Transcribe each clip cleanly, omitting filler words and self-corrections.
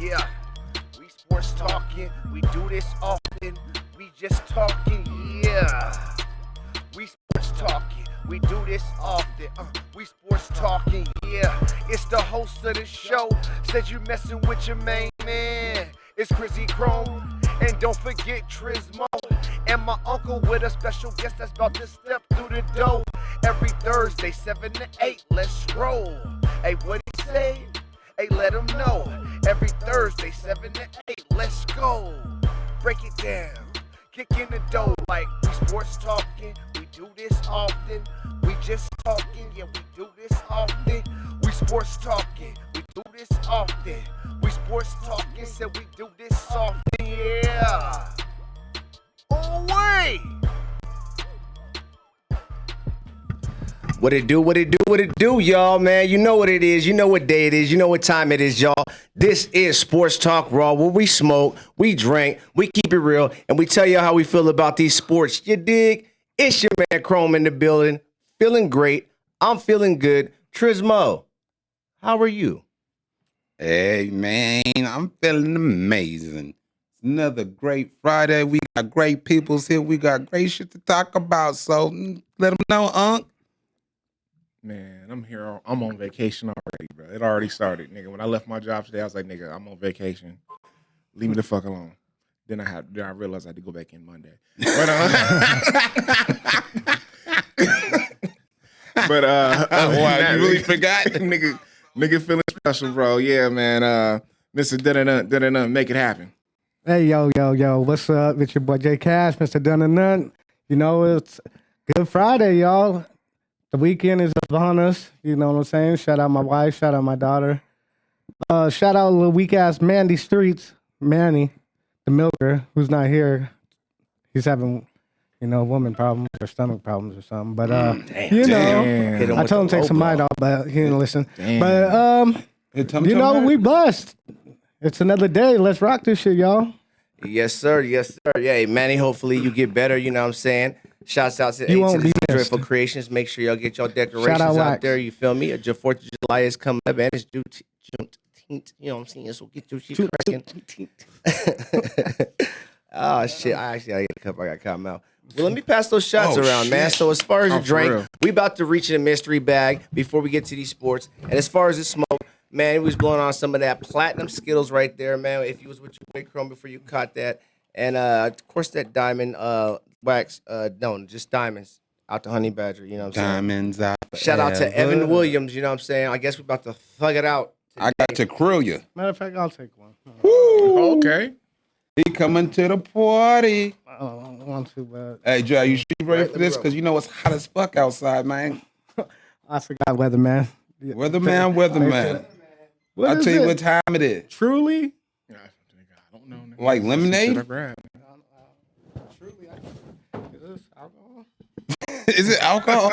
Yeah, we sports talking. We do this often. We just talking. Yeah, we sports talking. We do this often. We sports talking. Yeah, it's the host of the show. Said you messing with your main man. It's Chrissy Chrome. And don't forget Trismo. And my uncle with a special guest that's about to step through the door. Every Thursday, 7 to 8, let's roll. Hey, what he say? Hey, let him know. Every Thursday, 7 to 8, let's go. Break it down. Kick in the dough like we sports talking. We do this often. We just talking. Yeah, we do this often. We sports talking. We do this often. We sports talking. Said we do this often. Yeah. Oh, wait. What it do, y'all, man. You know what it is. You know what day it is. You know what time it is, y'all. This is Sports Talk Raw, where we smoke, we drink, we keep it real, and we tell you how we feel about these sports. You dig? It's your man Chrome in the building. Feeling great. I'm feeling good. Trismo, how are you? Hey, man, I'm feeling amazing. It's another great Friday. We got great peoples here. We got great shit to talk about. So let them know, Unc. Man, I'm here. I'm on vacation already, bro. It already started, nigga. When I left my job today, I was like, nigga, I'm on vacation. Leave me the fuck alone. Then I realized I had to go back in Monday. But wow, you really forgot? nigga feeling special, bro. Yeah, man. Mr. Dun make it happen. Hey, yo. What's up? It's your boy J Cash, Mr. Dun. You know, it's Good Friday, y'all. The weekend is upon us. You know what I'm saying? Shout out my wife. Shout out my daughter. Shout out little weak-ass Mandy Streets. Manny, the milker, who's not here. He's having, woman problems or stomach problems or something. But, I told him to take some Midol, but he didn't listen. Damn. But, we blessed. It's another day. Let's rock this shit, y'all. Yes, sir. Yeah, Manny, hopefully you get better. You know what I'm saying? Shouts out to the Joyful Creations. Make sure y'all get your decorations out there. You feel me? 4th of July is coming up, and it's Juneteenth. You know what I'm saying? So get your shit cracking. Oh, shit. I got a cup. I got to come out. Well, let me pass those shots around, man. So as far as the drink, we about to reach in a mystery bag before we get to these sports. And as far as the smoke, man, we was blowing on some of that platinum Skittles right there, man. If you was with your boy Chrome before you caught that. And, of course, that diamond wax. No, just diamonds out to Honey Badger, you know what I'm saying? Diamonds out. Shout out to Evan Williams, you know what I'm saying? I guess we about to thug it out today. I got to krill you. Matter of fact, I'll take one. Woo. Okay. He coming to the party. I don't want to, but... Hey, Joe, you ready for this? Because you know it's hot as fuck outside, man. I forgot weatherman. Weatherman. I'll tell you what time it is. Truly? Yeah, I don't know. Nigga. Like lemonade? Truly, is this alcohol? Is it alcohol?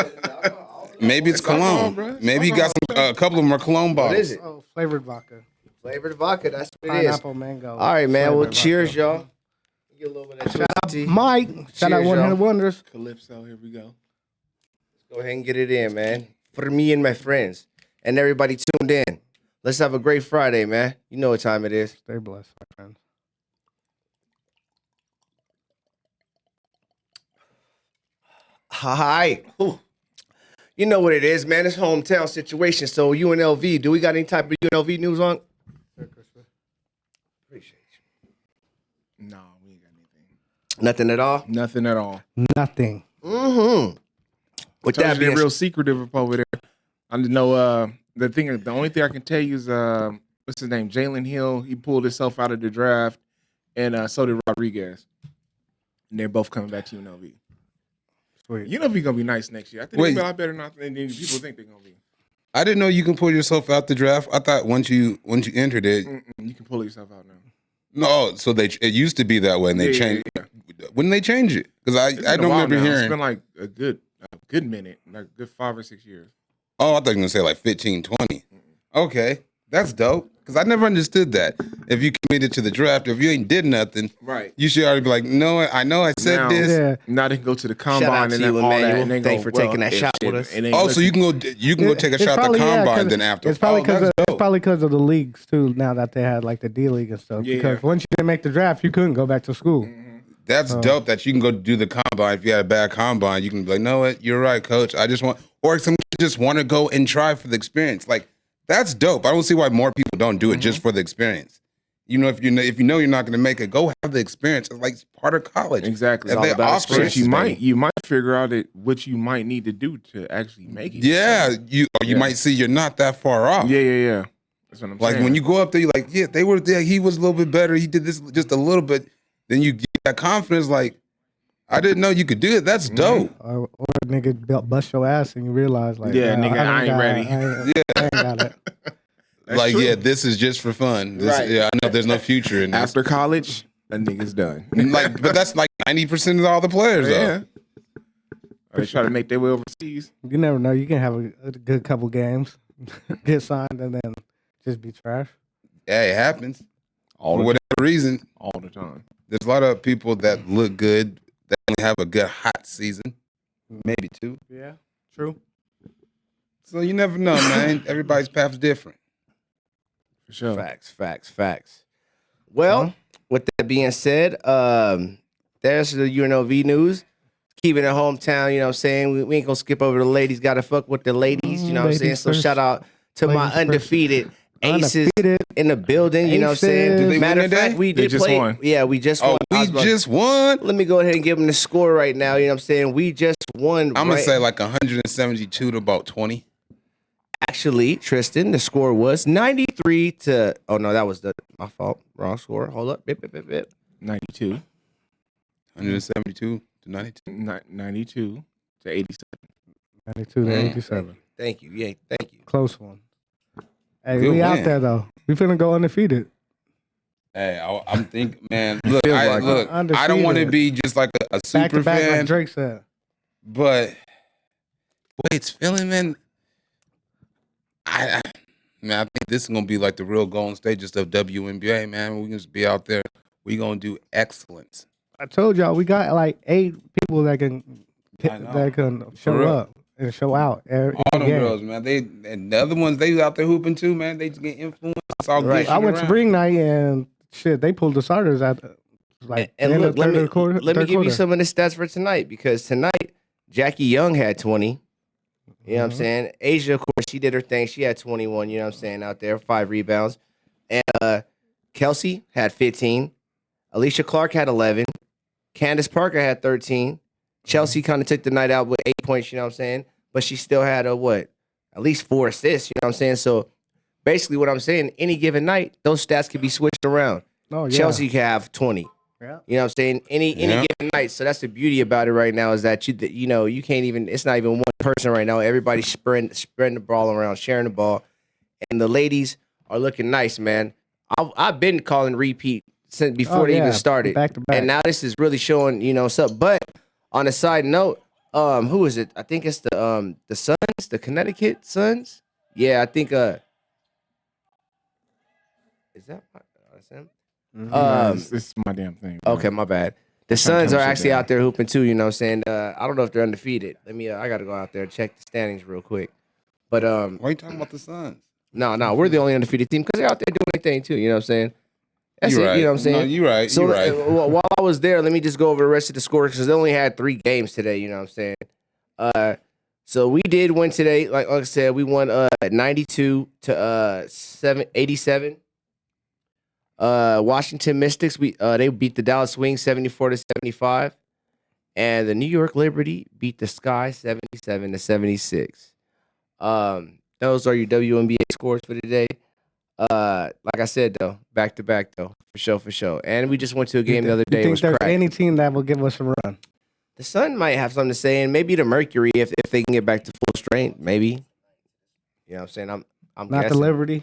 Maybe it's cologne. Alcohol, Maybe he got a couple of them are cologne bottles. What is it? Oh, flavored vodka. Flavored vodka, that's what it is. Pineapple mango. All right, man. Well, Flavored cheers, vodka. y'all. Get a little bit of Shout out tea. Mike. Shout out Cheers, 100 y'all. Wonders. Calypso, here we go. Let's go ahead and get it in, man. For me and my friends and everybody tuned in. Let's have a great Friday, man. You know what time it is. Stay blessed, my friends. Hi. Ooh. You know what it is, man. It's hometown situation. So UNLV, do we got any type of UNLV news on? Appreciate you. No, we ain't got anything. Nothing at all? Nothing at all. Nothing. Mm-hmm. With that They're being real secretive up over there. I know the only thing I can tell you is what's his name? Jalen Hill. He pulled himself out of the draft, and so did Rodriguez. And they're both coming back to UNLV. Sweet. UNLV gonna be nice next year. I think they're a lot better than people think they're gonna be. I didn't know you can pull yourself out the draft. I thought once you entered it, you can pull yourself out now. No, so it used to be that way, and they changed. Yeah. When did they change it? Because I don't remember hearing. It's been like a good minute, like a good 5 or 6 years. Oh, I thought you were gonna say like 15, 20. Okay, that's dope. Because I never understood that. If you committed to the draft, if you ain't did nothing, Right. you should already be like, no, I know I said Now, this. Yeah. Now they can go to the Shout out combine to and you, then all that, Emmanuel. and they Thanks go, for taking well, that shot with us. it ain't Oh, so looking- you can go take a shot at the combine then after. It's probably because that's it's dope. probably because of the leagues too. Now that they had like the D League and stuff. Yeah. Because once you didn't make the draft, you couldn't go back to school. That's dope that you can go do the combine. If you had a bad combine, you can be like, no, what? You're right, coach. I just want, or some kids just want to go and try for the experience. Like, that's dope. I don't see why more people don't do it just for the experience. You know, if you know you're not going to make it, go have the experience. It's like part of college. Exactly. If It's they all about offer experience. it, You might figure out what you might need to do to actually make it. yeah, you might see you're not that far off. Yeah. That's what I'm Like saying. when you go up there, you're like, yeah, they were there. He was a little bit better. He did this just a little bit. Then you get that confidence. Like, I didn't know you could do it. That's dope. Or a nigga bust your ass and you realize like, Yeah, nah, nigga, I ain't ready. I ain't got it. Like, true. yeah, this is just for fun. Right. Yeah, I know there's no future in this. After college, that nigga's done. Like, but that's like 90% of all the players, though. Yeah. Or they try to make their way overseas. You never know. You can have a good couple games, get signed, and then just be trash. Yeah, it happens. All For the, whatever reason, all the time. there's a lot of people that look good that only have a good hot season, maybe two. Yeah, true. So you never know, man. Everybody's path's different. For sure. Facts. Well, with that being said, there's the UNLV news. Keeping it hometown, you know what I'm saying? We ain't gonna skip over the ladies. Gotta fuck with the ladies, you know what I'm saying? Ladies So first. shout out to my Ladies first. undefeated aces Undefeated. in the building, you know what I'm saying? Aces. Did they Matter win of today? fact, we They did just play. won. Yeah, we just Oh, won. I we was about- just won. Let me go ahead and give them the score right now, you know what I'm saying? We just won. I'm gonna right- say like 172 to about 20. Actually, Tristan, the score was 93 to. Oh no, that was my fault. Wrong score. Hold up. Bip. 92. 172 to 92. 92 to 87. 92 to 87. Thank you. Yeah, thank you. Close one. Hey, Good we out win. there though. We finna go undefeated. Hey, I'm thinking, man. Look, feels I like don't want to undefeated. be just like a Back super to back, fan, like Drake said. but the way it's feeling, man. I think this is gonna be like the real golden stages of WNBA, man. We can just be out there. We gonna do excellence. I told y'all we got like 8 people that can I know. show real. up and show out every All them game. girls, man. They and the other ones, they out there hooping too, man. They just get influenced. It's all Right. good. I went to spring night and shit, they pulled the starters at like And end look, of let me third quarter. let me third give you quarter. some of the stats for tonight because tonight Jackie Young had 20. You know what I'm saying? Asia, of course, she did her thing. She had 21. You know what I'm saying? Out there, 5 rebounds. And Kelsey had 15. Alicia Clark had 11. Candace Parker had 13. Chelsea kind of took the night out with 8 points. You know what I'm saying? But she still had at least 4 assists. You know what I'm saying? So basically, what I'm saying, any given night, those stats can be switched around. Oh, yeah. Chelsea can have 20. Yeah. You know what I'm saying? Any Yeah. given night. So that's the beauty about it right now is that you can't even. It's not even one person right now. Everybody's spreading the ball around, sharing the ball, and the ladies are looking nice, man. I've been calling repeat since before they even started, back to back. and now this is really showing what's up. But on a side note, who is it? I think it's the Suns, the Connecticut Suns. Yeah, I think is that that's him? It's my damn thing. Okay, my bad. The trying to Suns tell are me actually something. out there hooping too, you know what I'm saying? I don't know if they're undefeated. I gotta go out there and check the standings real quick. But Why are you talking about the Suns? no, we're the only undefeated team because they're out there doing their thing too, you know what I'm saying? That's You're it, right. you know what I'm saying? No, you're right. So You're right. while I was there, let me just go over the rest of the scores because they only had 3 games today, you know what I'm saying? So we did win today, like I said, we won 92 to 87. Washington Mystics, they beat the Dallas Wings 74 to 75, and the New York Liberty beat the Sky 77 to 76. Those are your WNBA scores for today. Like I said though, back to back though, for sure. And we just went to a game the other day. You It think was there's cracked. any team that will give us a run? The Sun might have something to say, and maybe the Mercury if they can get back to full strength, maybe. You know what I'm saying? I'm Not guessing. the Liberty.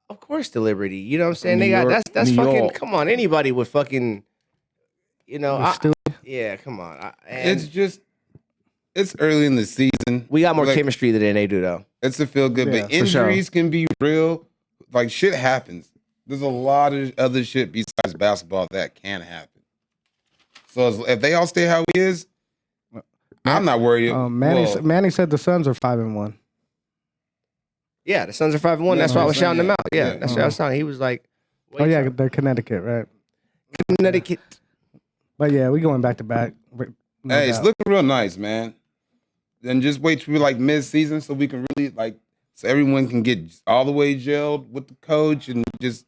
Of course, the Liberty. You know what I'm saying? New They got York- that's New fucking. York. Come on, anybody with fucking. With Stu. Yeah, come on. It's early in the season. season. We got more Like, chemistry than they do, though. It's a feel good, Yeah, but for sure. injuries can be real. Like shit happens. There's a lot of other shit besides basketball that can happen. So if they all stay how he is, I'm not worried. Manny said the Suns are 5-1. Yeah, the Suns are 5-1. Yeah, That's why I was I'm shouting them saying. out. Yeah, Yeah. that's what I was saying. He was like, Oh yeah, they're Connecticut, right? Connecticut. But yeah, we going back to back. No Hey, it's doubt. looking real nice, man. Then just wait till like mid-season so we can really so everyone can get all the way gelled with the coach and just.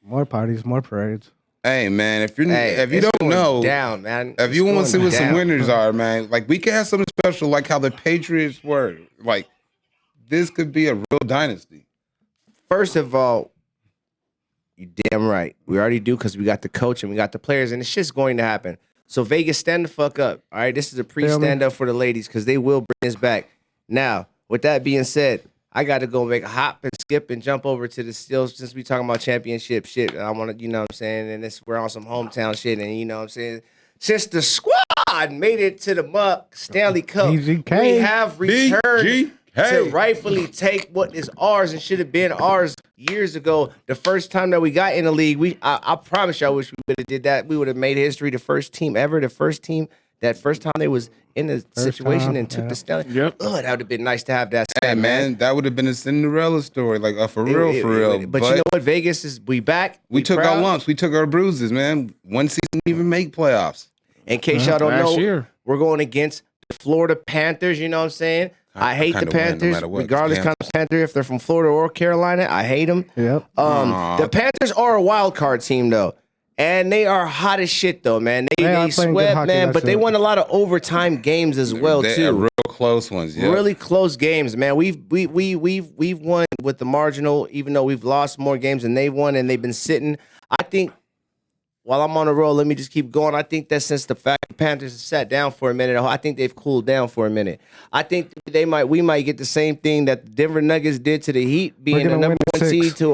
More parties, more parades. Hey man, if you It's don't going know, down, man. if It's you want to see going what some down. winners are, man, like we could have something special, like how the Patriots were. Like this could be a real dynasty. First of all, you damn right. We already do because we got the coach and we got the players, and it's just going to happen. So Vegas, stand the fuck up. All right, this is a pre-stand up for the ladies because they will bring this back. Now, with that being said, I got to go make a hop and skip and jump over to the still since we talking about championship shit. I want to, you know what I'm saying, and we're on some hometown shit, and you know what I'm saying. Since the squad made it to the Stanley Cup, BGK. we have returned to BGK. rightfully take what is ours and should have been ours years ago. The first time that we got in the league, I promise you, I wish we would have did that. We would have made history. The first team ever. The first team that first time they was in the situation and took the Stanley. Yep. Oh, that would have been nice to have that. Hey stat, man, that would have been a Cinderella story, like for real. But you know what? Vegas is we back. we took proud. our lumps, we took our bruises, man. One season didn't even make playoffs. In case y'all don't Last know, year. we're going against the Florida Panthers. You know what I'm saying? I hate the kinda win no Panthers, matter what, regardless 'cause kind of Panther. If they're from Florida or Carolina, I hate them. Yep. The Panthers are a wild card team though, and they are hot as shit though, man. They are They playing good sweat, hockey, man, that's but they it. won a lot of overtime games as well They're too. real close ones, yeah. Really close games, man. We've won with the marginal, even though we've lost more games than they've won, and they've been sitting. I think while I'm on the roll, let me just keep going. I think that since the fact the Panthers have sat down for a minute, I think they've cooled down for a minute. I think we might get the same thing that the Denver Nuggets did to the Heat, being gonna the number win one 6. seed to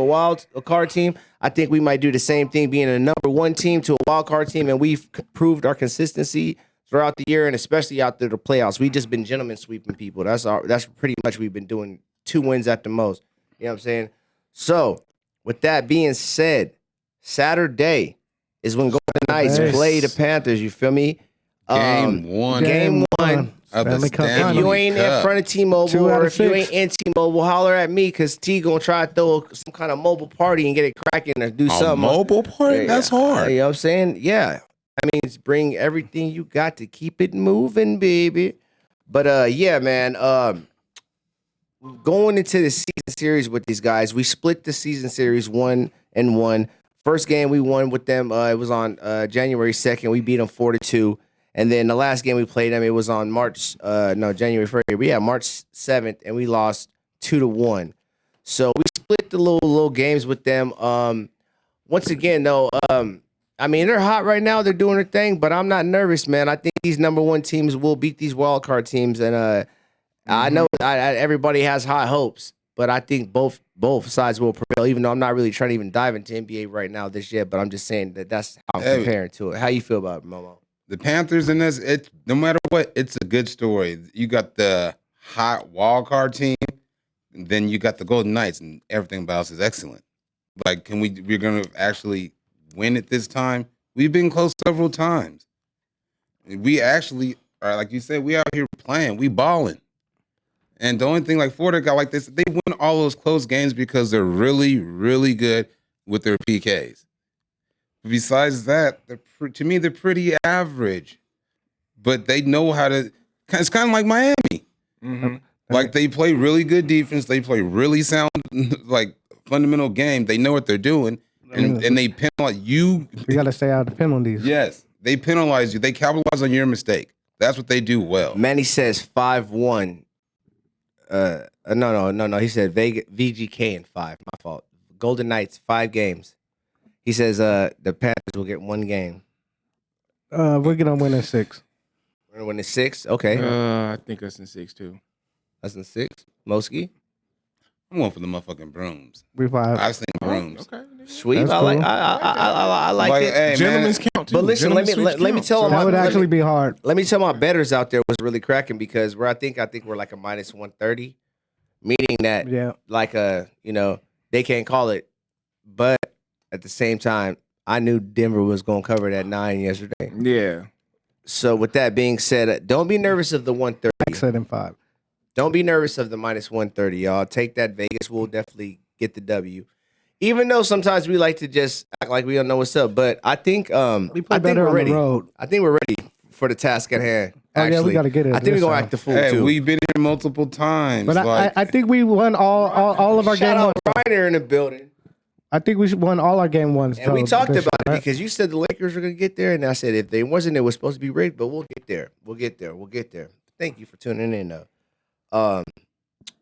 a card team. I think we might do the same thing, being a number one team to a wild card team, and we've proved our consistency throughout the year and especially out there the playoffs. We've just been gentlemen sweeping people. That's pretty much we've been doing 2 wins at the most. You know what I'm saying? So, with that being said, Saturday is when Golden Knights Nice. play the Panthers. You feel me? Game one Game one. of the Stanley Cup Stanley If you ain't in Cup. front of 2 T-Mobile, out or of if you 6. ain't in T-Mobile, holler at me because T gonna try to throw some kind of mobile party and get it cracking or do A something. mobile party? That's hard. You know what I'm saying? Yeah. I mean, bring everything you got to keep it moving, baby. But yeah, man. Going into the season series with these guys, we split the season series 1-1. First game we won with them, it was on January 2nd. We beat them 4-2. And then the last game we played them, it was on January 1st. But yeah, March 7th, and we lost 2-1. So we split the little games with them. Once again, though, I mean, they're hot right now. They're doing their thing, but I'm not nervous, man. I think these number one teams will beat these wild card teams, and I know everybody has high hopes, but I think both sides will prevail. Even though I'm not really trying to even dive into NBA right now this year, but I'm just saying that's how I'm comparing to it. How you feel about it, Momo? The Panthers in this, no matter what, it's a good story. You got the hot wild card team, and then you got the Golden Knights, and everything about us is excellent. Like, we're gonna actually win it this time? We've been close several times. We actually are, like you said, we out here playing, we balling. And the only thing like Florida got like this, they win all those close games because they're really, really good with their PKs. Besides that, to me, they're pretty average. But they know how to. It's kind of like Miami. Mm-hmm. Like they play really good defense. They play really sound, like fundamental game. They know what they're doing, and they penalize you. You got to stay out of the penalties. Yes, they penalize you. They capitalize on your mistake. That's what they do well. Manny says 5-1. No. He said VGK in 5. My fault. Golden Knights 5 games. He says the Panthers will get 1 game. We're gonna win in 6. We're gonna win in 6. Okay, I think that's in 6 too. that's in 6. Moski, I'm going for the motherfucking brooms. We 5. I've seen brooms. Okay. sweet. That's I like. cool. I like Like, it. hey, Gentlemen's man, count. count too. But listen, let me Gentlemen let me sweeps tell count. them. That would actually be hard. Let me tell my bettors out there was really cracking because I think we're like a minus 130, meaning that Yeah. like they can't call it, but at the same time, I knew Denver was going to cover that 9 yesterday. Yeah. So with that being said, don't be nervous of the 130. 7-5. Don't be nervous of the minus 130, y'all. Take that. Vegas will definitely get the W. Even though sometimes we like to just act like we don't know what's up, but I think We I play think better we're on ready. the road. I think we're ready for the task at hand. Oh, yeah, we Actually, gotta get it I think we're this gonna time. act the fool Hey, too. we've been here multiple times. But like, I think we won all of our Shout game out ones. Reiner in the building. I think we won all our game ones. And we though, talked this about year, it because you said the Lakers were gonna get there, and I said if they wasn't, it was supposed to be rigged. But we'll get there. We'll get there. We'll get there. Thank you for tuning in, though.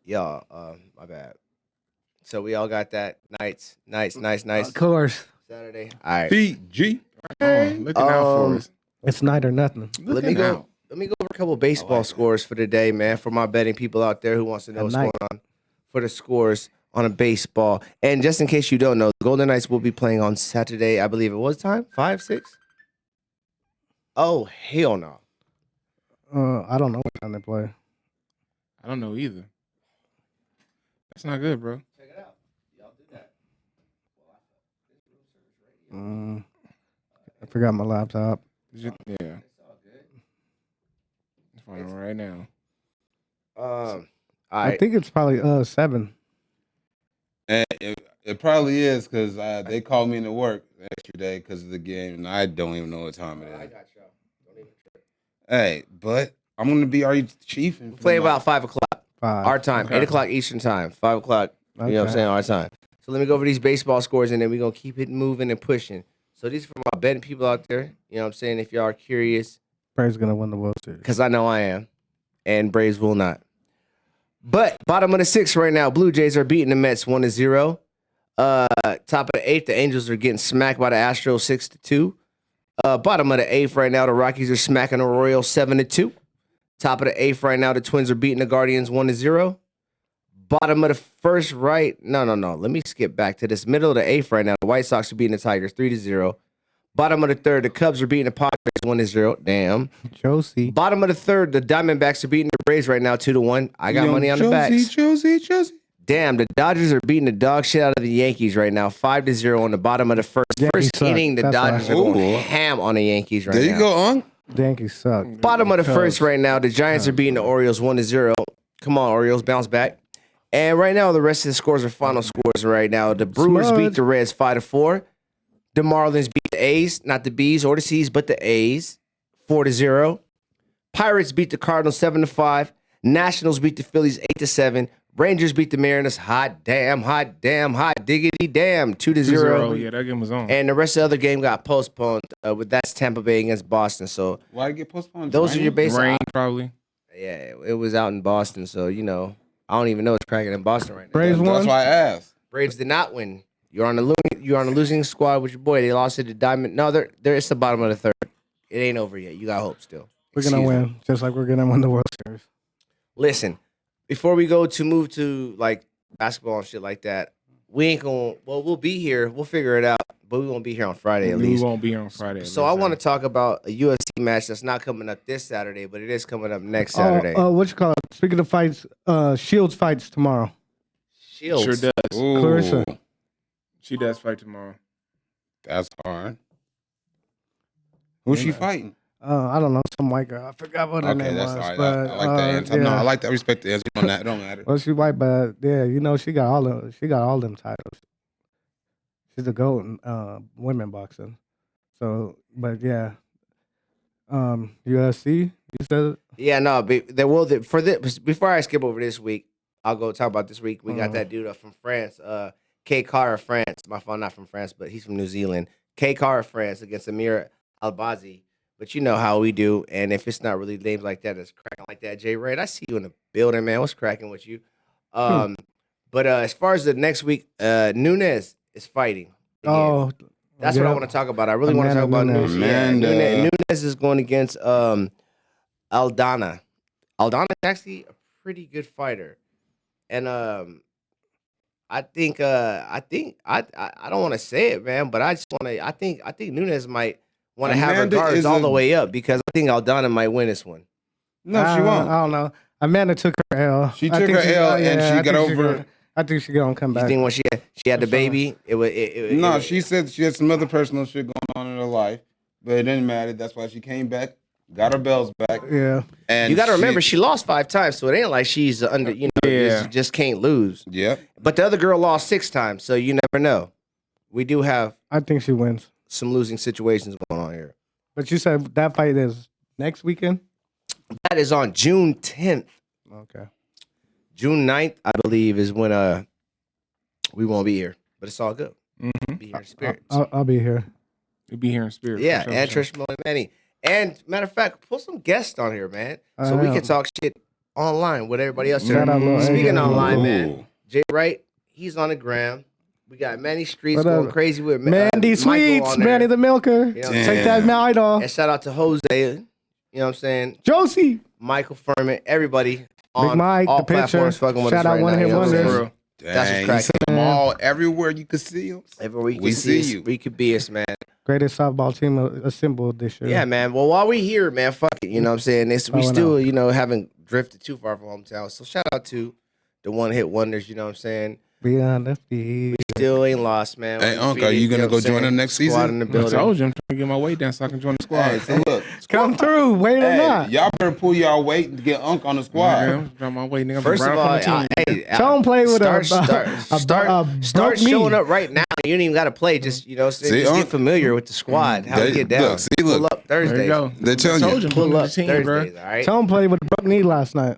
Y'all, my bad. So we all got that nice. Of course. Saturday. All right. Fiji. Looking out for us. It's night or nothing. Let me go over a couple baseball scores for today, man. For my betting people out there who wants to know what's night. going on for the scores on a baseball. And just in case you don't know, the Golden Knights will be playing on Saturday. I believe it was time 5, 6. Oh hell no! I don't know what time they play. I don't know either. That's not good, bro. Check it out. Y'all do that. I forgot my laptop. Yeah. It's all good. It's fine right now. All I right. think it's probably 7. And it probably is because they called me into work the extra day because of the game, and I don't even know what time it I is. got y'all. Don't even trip. Hey, but I'm gonna be already chiefing. Play about 5 o'clock 5. our time, Okay. 8 o'clock Eastern time, 5 o'clock. You know what I'm Okay. saying? Our time. So let me go over these baseball scores, and then we're gonna keep it moving and pushing. So these are for my betting people out there. You know what I'm saying? If y'all are curious, Braves gonna win the World Series. because I know I am, and Braves will not. But bottom of the 6th right now, Blue Jays are beating the Mets 1-0. Top of the 8th, the Angels are getting smacked by the Astros 6-2. Bottom of the 8th right now, the Rockies are smacking the Royals 7-2. Top of the 8th right now, the Twins are beating the Guardians 1-0. Bottom of the first right, no. Let me skip back to this. Middle of the 8th right now, the White Sox are beating the Tigers 3-0. Bottom of the 3rd, the Cubs are beating the Padres 1-0. Damn. Josie. Bottom of the 3rd, the Diamondbacks are beating the Braves right now 2-1. I got money on the backs. Josie. Damn, the Dodgers are beating the dog shit out of the Yankees right now, 5-0 on the bottom of the first. Yankees First suck. inning, the That's Dodgers why. are going Ooh. ham on the Yankees right There now. you go, on. The Yankees suck. Bottom of the Cubs. first right now, the Giants are beating the Orioles 1-0. Come on, Orioles, bounce back. And right now, the rest of the scores are final scores right now. The Brewers Smudge. beat the Reds 5-4. The Marlins beat the A's, not the B's or the C's, but the A's 4-0. Pirates beat the Cardinals 7-5. Nationals beat the Phillies 8-7. Rangers beat the Mariners hot diggity damn 2-0. Yeah, that game was on. And the rest of the other game got postponed. That's Tampa Bay against Boston. So Why it get postponed? those are your Raining? basic. Rain, probably. Yeah, it was out in Boston. So I don't even know what's cracking in Boston right now. Braves That's won. why I asked. Braves did not win. You're on the losing squad with your boy. They lost to the Diamond. No, they're it's the bottom of the 3rd. It ain't over yet. You got hope still. We're gonna Excuse me. win, just like we're gonna win the World Series. Listen, before we go to move to like basketball and shit like that, we ain't gonna. Well, we'll be here. We'll figure it out. But we won't be here on Friday at We least. won't be here on Friday. So I want to talk about a UFC match that's not coming up this Saturday, but it is coming up next Saturday. What you call it? Speaking of fights, Shields fights tomorrow. Shields. Sure does. Ooh, Clarissa. She does fight tomorrow. that's hard. Who's she fighting? I don't know, some white girl. I forgot what her Okay, name that's was. all right. But, I like that answer. No, yeah. I like that. Respect the answer on that. It don't matter. Well, she white, but yeah, she got all them titles. She's the GOAT in women boxing. So, but yeah, UFC. You said it? Yeah, no, before I skip over this week, I'll go talk about this week. We got that dude from France, K. Carr of France. My fault, not from France, but he's from New Zealand. K. Carr of France against Amir Albazi. But you know how we do, and if it's not really names like that, it's cracking like that. Jay Ray, I see you in the building, man. What's cracking with you? But as far as the next week, Nunes is fighting. Again. Oh, That's what I want to talk about. I really want to talk Amanda about Nunes. Nunes. Yeah, Amanda. Nunes is going against Aldana. Aldana is actually a pretty good fighter, and I don't want to say it, man, but I just want to. I think Nunes might want to have her Amanda guards is all a- the way up because I think Aldana might win this one. No, she won't. I don't know. Amanda took her L. She I took think her L and she I got think over. gonna- I think she's gonna come You back. think when she had the baby, No, she said she had some other personal shit going on in her life, but it didn't matter. That's why she came back, got her bells back, Yeah. and you got to remember she lost 5 times, so it ain't like she's under. You know, Yeah. she just can't lose. Yeah, But the other girl lost 6 times, so you never know. We do have I think she wins. some losing situations going on here. But you said that fight is next weekend? That is on June 10th. Okay. June 9th, I believe, is when we won't be here. But it's all good. Mm-hmm. Be here in spirit. I'll be here. You'll be here in spirit. for Yeah, sure, and for sure. Trish Mullen Manny. And matter of fact, put some guests on here, man. So we know. can talk shit online with everybody else. Shout out Lil Speaking AJ. online, man. Ooh. Jay Wright, he's on the gram. We got Manny Streets What going up? crazy with Mandy Michael Sweets, on there. Mandy the Milker. You know what I'm Damn. saying? Take that night off. And shout out to Jose, you know what I'm saying? Josie. Michael Furman, everybody on Mike, all the pitcher. platforms fucking with Shout us out right One now. Hit You know what I'm Wonders. saying? For real. That's what's Dang, you cracking. see them all everywhere you could see them. Everywhere you can We see see us, you. we could be us, man. Greatest softball team assembled this year. Yeah, man. Well, while we here, man, fuck it. You know what I'm saying? We Oh, still, no. you know, haven't drifted too far from hometown. So shout out to the One Hit Wonders, you know what I'm saying? Beyond the field. Still ain't lost, man. Hey, We Unc, defeated, are you gonna know go what I'm join saying? them next Squad season? in the I building. told you I'm trying to get my weight down so I can join the squad. Hey, so look, Come through, wait or hey, not. y'all better pull y'all weight to get Unc on the squad. Yeah, I'm trying my weight, nigga. I'm First of running all, from the team. Don't play with start, a start broke knee. showing up right now. You ain't even got to play. Just just See, get Unc? familiar with the squad. How we They- get down. look, see, look. Pull up There you Thursdays. go. They're telling I you. told you, I'm Pull pulling up the team, Thursdays. bro. All right. Tom played with a broke knee last night.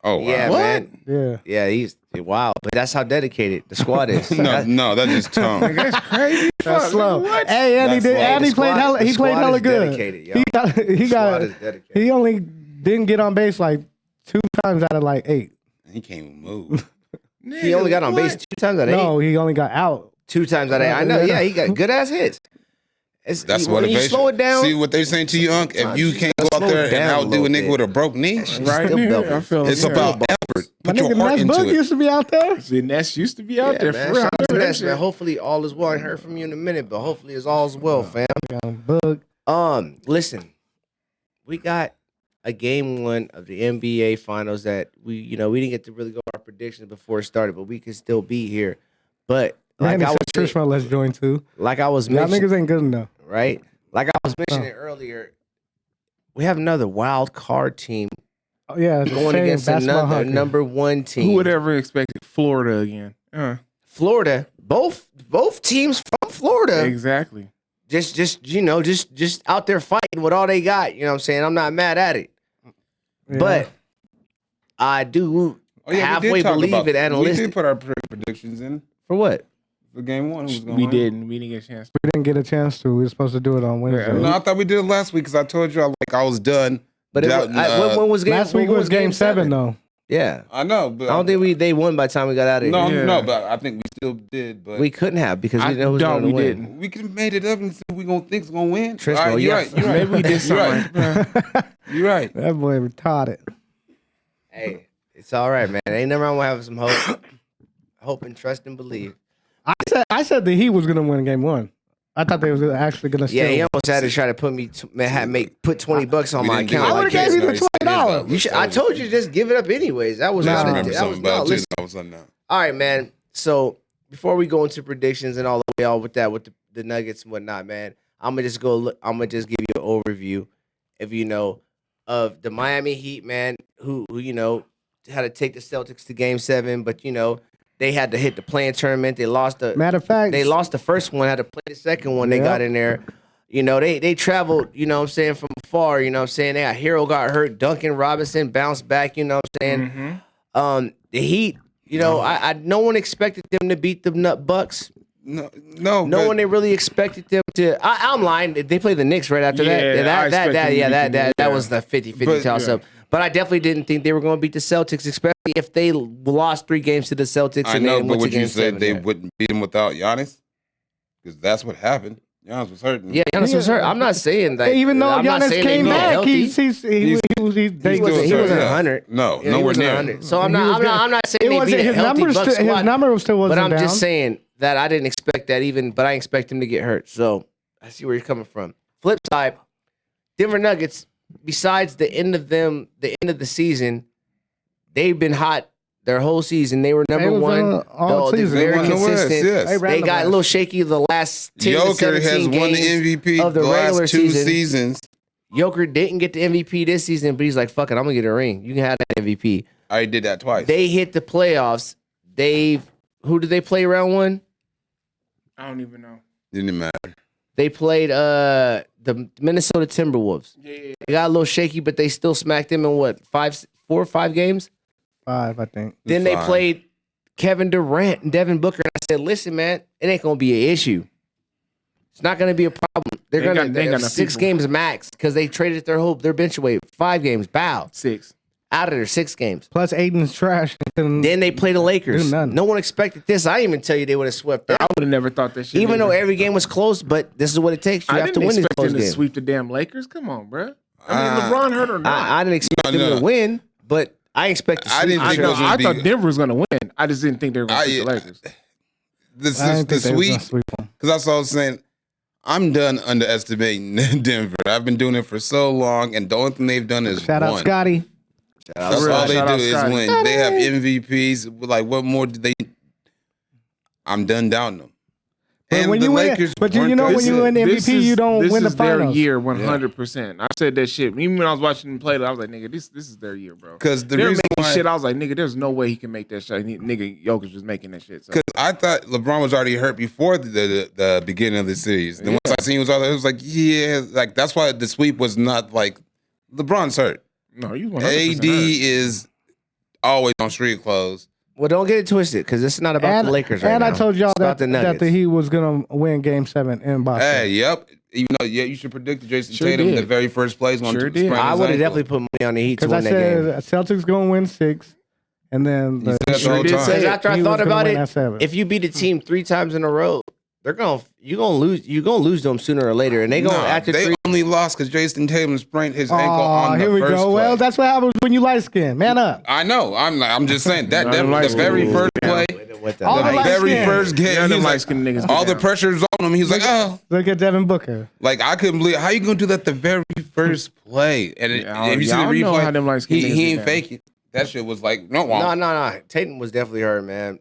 Oh wow. Yeah, man. Yeah. Yeah, he's wow. But that's how dedicated the squad is. No, that's just Tom. That's crazy. That's Fuck, slow. nigga, what? Hey, and he That's did. slow. And The he played squad- hella. the He played squad hella is good. dedicated, yo. He got. He The squad got. is dedicated. He only didn't get on base like 2 times out of like 8. He can't even move. He only got on What? base 2 times out of 8. No, he only got out. 2 times out of 8. I know. Yeah, he got good ass hits. That's when you motivation. slow it down. See what they're saying to you, Unc? If you can't go out slow there it and down a outdo a little nigga bit. with a broke knee, Right Still here. doubles. I feel it's yeah. about effort. My Put your nigga heart Ness into Book it. used to be out there. See, Ness used to be out there man. for real. Shout I out to remember that Ness, man. shit. Hopefully all is well. I ain't heard from you in a minute, but hopefully it's all is well, fam. Book. Listen, we got a game 1 of the NBA finals that we didn't get to really go our predictions before it started, but we can still be here. But like Randy I said was Trish let's join too. like I was Y'all mentioning, niggas ain't good enough. right? Like I was mentioning earlier, we have another wild card team Oh, yeah, the going same against basketball another hockey. number 1 team. Who would ever expected Florida again? Florida, both teams from Florida, Exactly. just out there fighting with all they got. You know what I'm saying? I'm not mad at it, Yeah. but I do Oh, yeah, we halfway did talk believe about, it we analytic. did put our predictions in For what? for game 1. Who was going We win. didn't. We didn't get a chance. we didn't get a chance to. We were supposed to do it on Wednesday. No, I thought we did it last week because I told you I was done. But it was, doubting, when was game? Last week when was game 7 though. Yeah, I know, but I don't think they won by the time we got out of here. Yeah. but I think we still did. But We couldn't have because we I didn't know who was don't, going to we win. didn't. we could have made it up and said we gonna think it's gonna win. Trisco, All right, you're yeah. right. You're right. Maybe we did You're something. right. You're right. That boy retarded. Hey, it's all right, man. Ain't nothing wrong with having some hope, hope and trust and believe. I said that he was gonna win game 1. I thought they was actually gonna steal. Yeah, he almost had to try to put me put $20 on We my didn't do account. it I Like would've gave this. you the $20. You should. I told you to just give it up anyways. That was I not. just A, remember that something was about no. it too. Listen. I was on that. All right, man. So before we go into predictions and all the way all with that with the Nuggets and whatnot, man, I'm gonna just go. I'm gonna just give you an overview, of the Miami Heat, man, who had to take the Celtics to Game 7, but they had to hit the play-in tournament. They lost the. Matter of fact, They lost the first one, had to play the second one. They Yep. got in there. They traveled, what I'm saying, from afar, what I'm saying? They got Hero got hurt, Duncan Robinson bounced back, what I'm saying? Mm-hmm. The Heat, I no one expected them to beat the Nut Bucks. No, No but one they really expected them to. I'm lying. They played the Knicks right after Yeah, I that. expected them to beat the Knicks, That yeah. was the 50-50 But- toss up. But I definitely didn't think they were going to beat the Celtics, especially if they lost 3 games to the Celtics. I and know, then but went to would you Game say 7, they right? wouldn't beat him without Giannis? Because that's what happened. Giannis was hurting. Yeah, Giannis was hurt. I'm not saying that. even though I'm not Giannis saying they came made it back, healthy. he was He wasn't still- 100. No, Yeah, he nowhere wasn't near. 100. So I'm He was not good. saying It they wasn't beat a his healthy number. Bucks His squad. number still wasn't But I'm down. just saying that I didn't expect that but I expect him to get hurt. So I see where you're coming from. Flip side, Denver Nuggets, besides the end of the season, they've been hot their whole season. They were number one. All They're season. very They won the consistent. West, yes. They got a little shaky the last 10 to Joker 17 has won the games MVP of the the regular last two season. seasons. Joker didn't get the MVP this season, but he's like, fuck it, I'm going to get a ring. You can have that MVP. I already did that twice. They hit the playoffs. Who did they play round one? I don't even know. Didn't matter. They played the Minnesota Timberwolves. Yeah. They got a little shaky, but they still smacked them in what, 4 or 5 games? 5, I think. Then they Fine. played Kevin Durant and Devin Booker. And I said, listen, man, it ain't going to be an issue. It's not going to be a problem. They're They ain't going got to enough 6 people. games max because they traded their bench away. 5 games, bow. 6. Out of there, 6 games. Plus Aiden's trash. Then they play the Lakers. Do nothing. No one expected this. I didn't even tell you they would have swept them. I would have never thought that shit. Even though either. every game was close, but this is what it takes. You I have to didn't win these expect close them to games. sweep the damn Lakers. Come on, bro. I mean, LeBron hurt or not. I didn't expect them no. to win, but I expect to I sweep didn't for think sure. it was gonna I be- thought Denver was going to win. I just didn't think they were going to sweep the Lakers. I The didn't think they was gonna sweep, sweep them. because that's what I was saying. I'm done underestimating Denver. I've been doing it for so long, and the only thing they've done is Shout out won. Scotty. That's Real. all they Shout do out is Scotty. win. They have MVPs. Like, what more do they? I'm done doubting them. But when the you win, Lakers but you weren't know that when you good. win the MVP, you don't this win the is their finals. year 100%. I said that shit. Even when I was watching them play, I was like, nigga, this is their year, bro. Because the They were reason making why, shit, I was like, nigga, there's no way he can make that shot. Nigga, Jokic was making that shit. So. because I thought LeBron was already hurt before the beginning of the series. Then once I seen he was out there, it was like, yeah, like that's why the sweep was not like LeBron's hurt. No, you 100% AD is always on street clothes. Well, don't get it twisted because it's not about the Lakers right and now. I told y'all It's about that the Nuggets. the Heat was gonna win Game 7 in Boston. Hey, yep. Even though, yeah, you should predict Jason Sure Tatum in did. the very first place. Sure did. I would have definitely put money on the Heat to Because I win that said game. Celtics gonna win 6, and then You said that the Sure whole did time. say Because after I He thought was gonna about win it, at 7. if you beat a team 3 times in a row, you're gonna lose. You're gonna lose them sooner or later, and they gonna after they 3. only lost because Jason Tatum sprained his ankle Oh, on the here we first go. play. Well, that's what happens when you light skin. Man up. I know. I'm just saying that No, them the light very skin first niggas play, With the All the the light very skin. first game, Yeah, he them was like, light-skinned niggas. all get the down. pressure's on him. He was like, oh, Look at Devin Booker. like I couldn't believe how you gonna do that the very first play. And Yeah, if you see the y'all know how them replay, light-skinned niggas he get ain't down. faking. That shit was like No. Tatum was definitely hurt, man.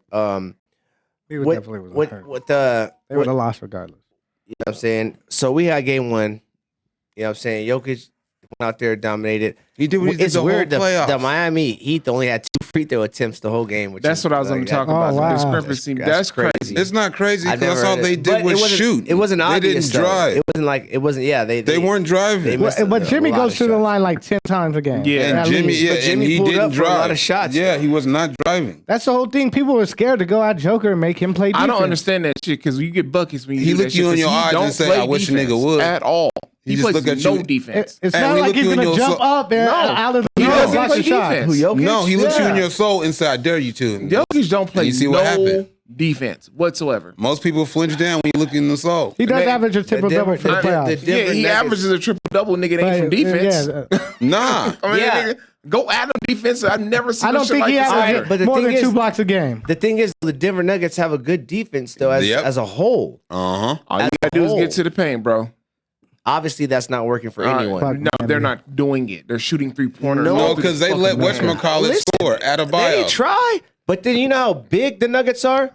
He was What definitely was what hurt. what They would have lost regardless. you know what I'm saying? So we had game 1. You know what I'm saying? Jokic went out there, dominated. He did what he did It's the weird. whole playoffs. The Miami Heat only had 2 free throw attempts the whole game. Which That's is what I was like going to talk Oh, about. wow. The discrepancy. That's That's crazy. crazy. It's not crazy I've because that's never all heard they it. did But was it wasn't- shoot. It wasn't They obvious. didn't though. drive. It wasn't like it wasn't. Yeah, They weren't driving. They missed But Jimmy a lot goes of to the shots. line like 10 times a game. Yeah. And At Jimmy, least. yeah, But Jimmy and he pulled didn't up for a drive. lot of shots, Yeah, though. he was not driving. That's the whole thing. People were scared to go at Joker and make him play defense. I don't understand that shit because you get buckets when you He do look that you shit, in your 'cause he eyes don't and say, play "I wish a nigga defense would." at all. He He just plays look at no you- defense. It's And not we like look he's you in going to your jump soul- up and No. out of the He field doesn't block play a shot. defense. Who, Jokic? No, he looks you in Yeah. your soul and say, "I dare you to." Jokic don't play you see what happened? defense whatsoever. Most people flinch down when you look in the soul. He does They- average a triple double for the Denver- playoffs. the- Yeah, Denver he Nuggets- averages a triple double. Nigga, it ain't from But, defense. Nah, I mean, Yeah. nigga, go at him defense. I've never seen. I don't shit think like he this averages ever. But the more thing than is- 2 blocks a game. The thing is, the Denver Nuggets have a good defense though, Yep. as a whole. All All you gotta do is get to the paint, bro. Obviously, that's not working for anyone. Fuck No, Miami. they're not doing it. They're shooting 3-pointers. No, No, because they let whatchamacallit Listen, score at a They buyout. try, but then you know how big the Nuggets are.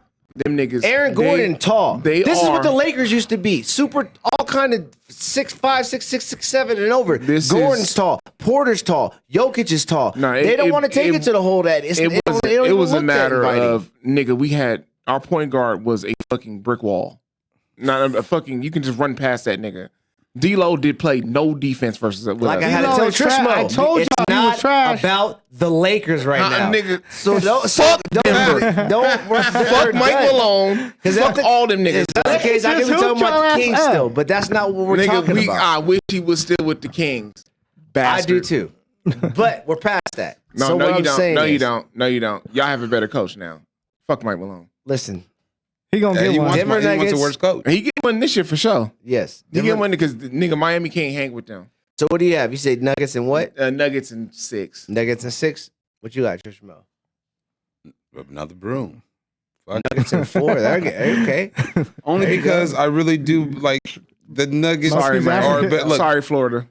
Them niggas. Aaron Gordon tall. They This is are- what the Lakers used to be. Super, all kind of 6'5", 6'6", 6'7", and over. This Gordon's is- tall. Porter's tall. Jokic is tall. No, they don't want to take it to the hole that It was a matter of nigga. We had our point guard was a fucking brick wall. Not a fucking. You can just run past that nigga. D'Lo did play no defense versus with Like us. I had to D'Lo tell is trash. Trishmo. I told it's y'all he was not trash. about the Lakers right now. Nigga. So don't Fuck Mike Malone. Fuck all them niggas. If that's the case, I Just can be talking hoop about your the ass Kings up. still, but that's not what we're Nigga, talking about. I wish he was still with the Kings. I Bastard. do too, but we're past that. No, so no, what you I'm don't. saying No, you is, don't. No, you don't. Y'all have a better coach now. Fuck Mike Malone. Listen, He gonna He get one. wants, Denver he wants the Nuggets- worst coach. He get one this year for sure. yes. He get one because nigga Miami can't hang with them. So what do you have? You said Nuggets and what? Nuggets and 6. Nuggets and 6. What you got, Trishmo? Another broom. Fuck. Nuggets and 4. Okay. Only There you because I really do like The Nuggets Sorry, are, man. but look, Sorry, Florida.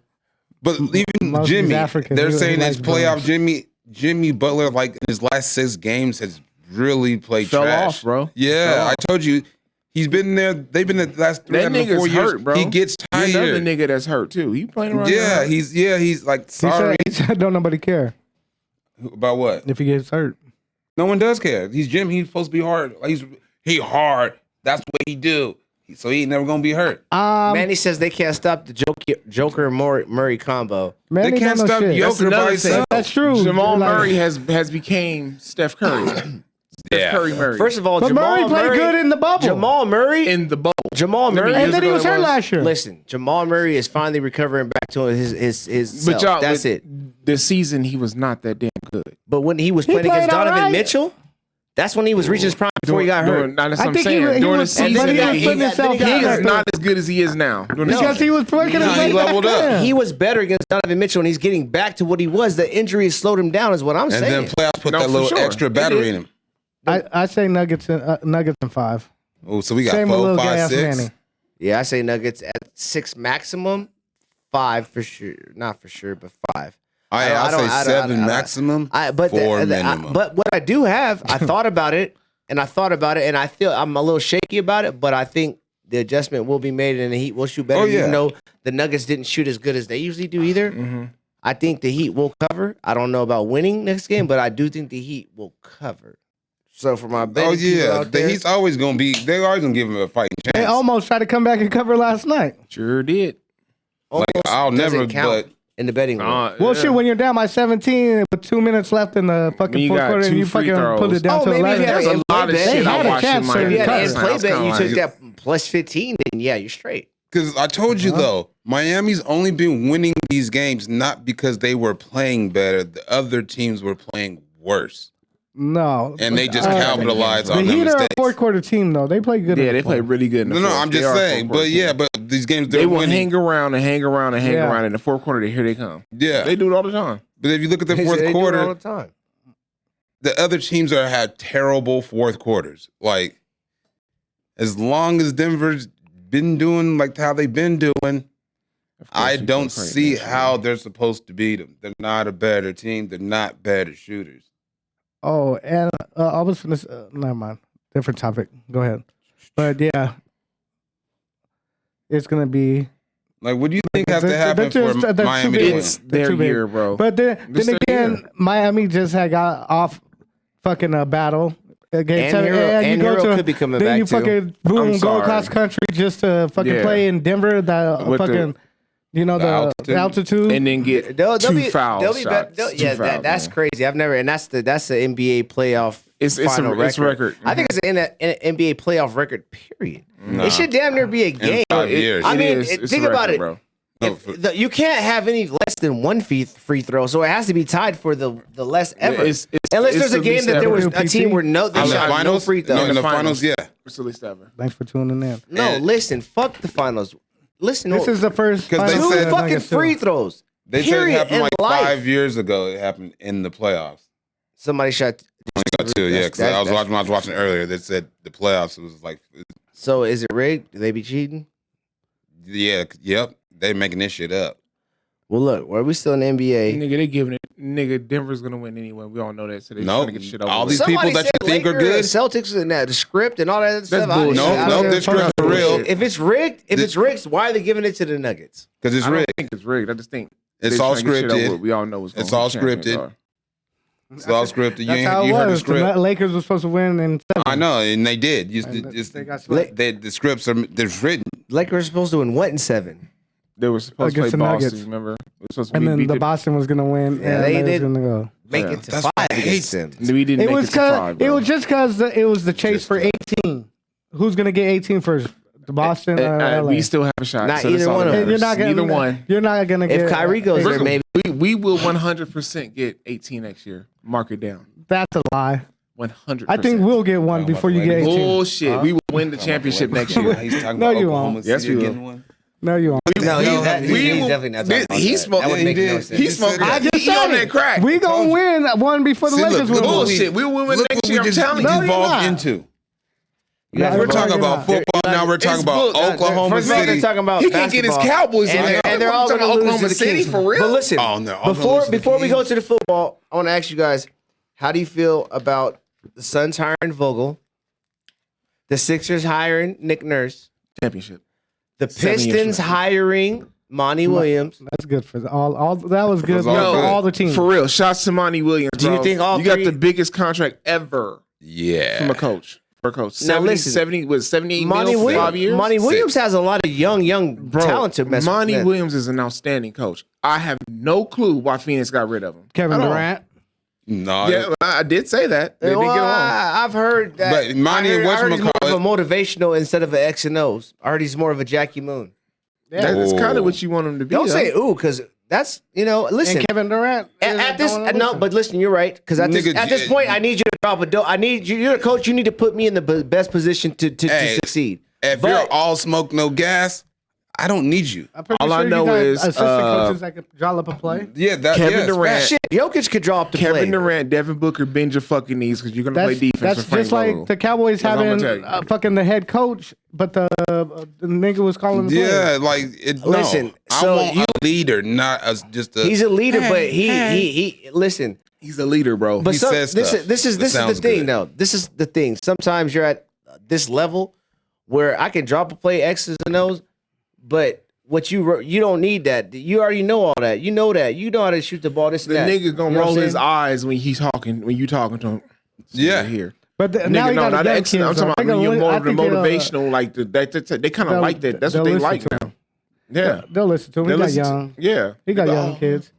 but even Most of Jimmy, these African, they're he saying likes his playoff brunch. Jimmy Butler, like in his last 6 games, has really played Fell trash, off, bro. Yeah, Fell I off. told you, he's been there. They've been the last 3 That out of the nigga's 4 years. hurt, bro. He gets tired. Another nigga that's hurt too. He playing around. Yeah, there. he's like He sorry said, don't nobody care about what? if he gets hurt. No one does care. He's Jim. He's supposed to be hard. He hard. That's what he do. So he ain't never gonna be hurt. Manny says they can't stop the Joker Murray combo. Man, They can't don't know stop shit. Joker That's another by thing. himself. That's true. Jamal Like- Murray has became Steph Curry. Steph Curry Murray. First of all, But Jamal Murray played good in the bubble. Jamal Murray. in the bubble. Jamal Murray. And then he was ago it hurt was- last year. Listen, Jamal Murray is finally recovering back to his But self. y'all, That's but it. This season he was not that damn good. But when he was He playing against played all Donovan right. Mitchell, that's when he was reaching his prime before he got hurt. That's what I I'm think saying. he During the was, season, but he was he putting got- himself then he he got is hurt. not as good as he is now. During the because season. he was working his He way back leveled up. then. He was better against Donovan Mitchell, and he's getting back to what he was. The injury has slowed him down, is what I'm And saying. then playoffs put No, that for little sure. extra It battery did. in him. I say Nuggets and 5. Oh, so we got Same with 4, little 5, gas 6. Manny. Yeah, I say Nuggets at 6 maximum, 5 for sure. Not for sure, but 5. I say 7 maximum, But 4 minimum. but what I do have, I thought about it, and I feel I'm a little shaky about it, but I think the adjustment will be made, and the Heat will shoot better. Oh, yeah. Even though the Nuggets didn't shoot as good as they usually do either. Mm-hmm. I think the Heat will cover. I don't know about winning next game, but I do think the Heat will cover. So for my betting Oh people yeah, out there, he's always gonna be. They're always gonna give him a fighting They chance. almost tried to come back and cover last night. Sure did. almost I'll doesn't never, count but in the betting world. Well, shit, when you're down by 17 with 2 minutes left in the fucking You fourth got quarter, and 2 you free fucking put throws. it down Oh, to maybe 11. if you There's had a an lot of in-play shit bet. I They had a watched in chance to Miami. If you had an cover. in-play Last bet, night. you I took was that plus 15, then yeah, you're straight. because I told you though, Miami's only been winning these games not because they were playing better. The other teams were playing worse, No. and they just Uh, capitalized The on their Heat are a mistakes. fourth quarter team, though. They play good. Yeah, in they the play fourth. really good in the No, fourth. I'm They just are a saying. fourth-quarter But yeah, team. but these games They they're will winning. hang around and hang around and hang Yeah. around. In the fourth quarter, here they come. Yeah, They do it all the time. but if you look at the They fourth do it all quarter, the time. the other teams are had terrible fourth quarters. Like as long as Denver's been doing like how they've been doing, Of course, I you don't can't play see that shit. how they're supposed to beat them. They're not a better team. They're not better shooters. Oh, and I was finna. Never mind. Different topic. Go ahead. But yeah, it's gonna be. Like, what do you think has to They're happen for just- they're Miami too to big. win? It's They're their too big. year, bro. But then This their again, year. Miami just had got off fucking a battle against And Hero- you and go Hero to could be coming then back, you too. fucking boom I'm go sorry. across country just to fucking Yeah. play in Denver. That With the- fucking The the altitude. and then get They'll two be, foul they'll be shots. they'll- Two yeah, fouls, that's man. crazy. I've never, and that's the NBA playoff. It's final a record. I think it's an NBA playoff record. Period. It should damn near be a game. 5 years. I mean, It's think a about record, it. bro. No, You can't have any less than one free throw, so it has to be tied for the less ever. Unless there's a the game least that there was ever. a team where they in the shot no finals, free throws. no, in the finals. finals, yeah. It's the least ever. Thanks for tuning in. No, And- listen, fuck the finals. Listen, This is the first 'Cause they final two said- that fucking Nuggets do. free throws. They said it Period happened in like life. 5 years ago. It happened in the playoffs. Somebody shot. Got to, yeah, because That's- I was watching earlier. They said the playoffs was like, So is it rigged? Do they be cheating? yeah, yep, they making this shit up. Well, look, are we still in the NBA? Nigga, they giving it. Nigga, Denver's gonna win anyway. We all know that. So they Nope. trying to get shit over All with. these people Somebody that said you think are Lakers, good? Celtics and that the script and all that stuff. bullshit. No, this script's for real If it's rigged, why are they giving it to the Nuggets? because it's I don't rigged. think it's rigged. I just think It's they all trying to get shit over scripted. with. We all know what's going It's on. all Champions scripted. are. It's all scripted. You, That's how you it heard the was. script. The Lakers were supposed to win, and I know, and they did. they got swept. The scripts are there's written. Lakers are supposed to win what in 7? They were supposed to play Against the Boston. Nuggets. Remember? It was supposed to and be then beat the Boston was gonna win, Yeah, and they they was did. gonna go. Make Yeah. it to That's 5 why I hate against them. We didn't It make was it to 5, bro. it was just because it was the chase Just for 18. Who's gonna get 18 first? The Boston or LA? we still have a shot. Not so that's either all one that of And them. matters. you're not gonna. Either one. You're not gonna get. If Kyrie goes there, maybe. We will 100% get 18 next year. Mark it down. That's a lie. 100%. I think we'll get one I'm before about you to get wait. 18. Bullshit. We will win the championship next year. He's talking No, about you Oklahoma won't. City Yes, we will. getting one. No, you won't. No, he's we will- definitely not talking about he that. smoked- That would Yeah, make he no did. sense. He smoked. I just He said on it. that crack. We gonna win one before the See, Lakers look, win. look, one. Bullshit. We will win Look next what year. we I'm just telling you. No, you're evolved not. into. You guys No, We're both- talking about They're football now. We're talking about Oklahoma First of all, they're City. talking about He can't get his basketball. Cowboys in there. and they're all going to lose Oklahoma to the City Kings. for real. But listen, Oh, no, I'm gonna lose to the before we go Kings. to the football, I want to ask you guys, how do you feel about the Suns hiring Vogel, the Sixers hiring Nick Nurse, Championship. the 7 years Pistons from now. hiring Monty Williams? That's good for all. That was good was all for good. all the teams. For real. Shouts to Monty Williams. Do you bro. think all you got three- the biggest contract ever Yeah. from a coach? For a coach. Now 70, listen, 70 was 78 Monty million for 5 years. Monty Williams has a lot of young Bro, talented mess. Monty man. Williams is an outstanding coach. I have no clue why Phoenix got rid of him. Kevin At all. Durant. No. Yeah, I did say that. They Well, didn't get along. I've heard that. But Monty, I heard he's more of a whatchamacallit? motivational instead of an X and O's. I heard he's more of a Jackie Moon. That's kind Oh. of what you want him to be. Don't though. say ooh, because that's listen. And Kevin Durant. At this, Don't no, listen. but listen, you're right. Because at Nigga, this point, I need you to drop a dough. I need you. You're a coach. You need to put me in the best position to Hey, succeed. If But- you're all smoke, no gas, I don't need you. I'm pretty all I sure know you got is, assistant coaches that can draw up a play. Yeah, that Kevin yeah, Durant. Shit, Jokic could draw up the Kevin play. Durant, Devin Booker, bend your fucking knees because you're gonna play defense. That's with Frank just like Vogel. the Cowboys That's all I'm having gonna tell you. fucking the head coach, but the nigga was calling the plays. Yeah, like it. Listen, no, I so want you- a leader, not as just a. He's a leader, but he listen. He's a leader, bro. But He some, says this stuff is this is that this is the sounds thing good. though. This is the thing. Sometimes you're at this level where I can drop a play X's and O's, but what you don't need that. You already know all that. You know that. You know how to shoot the ball. This The and that. nigga gonna You know what roll I'm his saying? eyes when he's talking. When you talking to him. Yeah. Here. But Nigga, now you no, got not the young excellent. I'm kids, talking so about when you're I more of the think they'll, motivational. Like they kind of they'll- like that. That's what they'll they listen like to now. Yeah. They'll listen to him. He They'll got listen to- young. Yeah. He got young kids.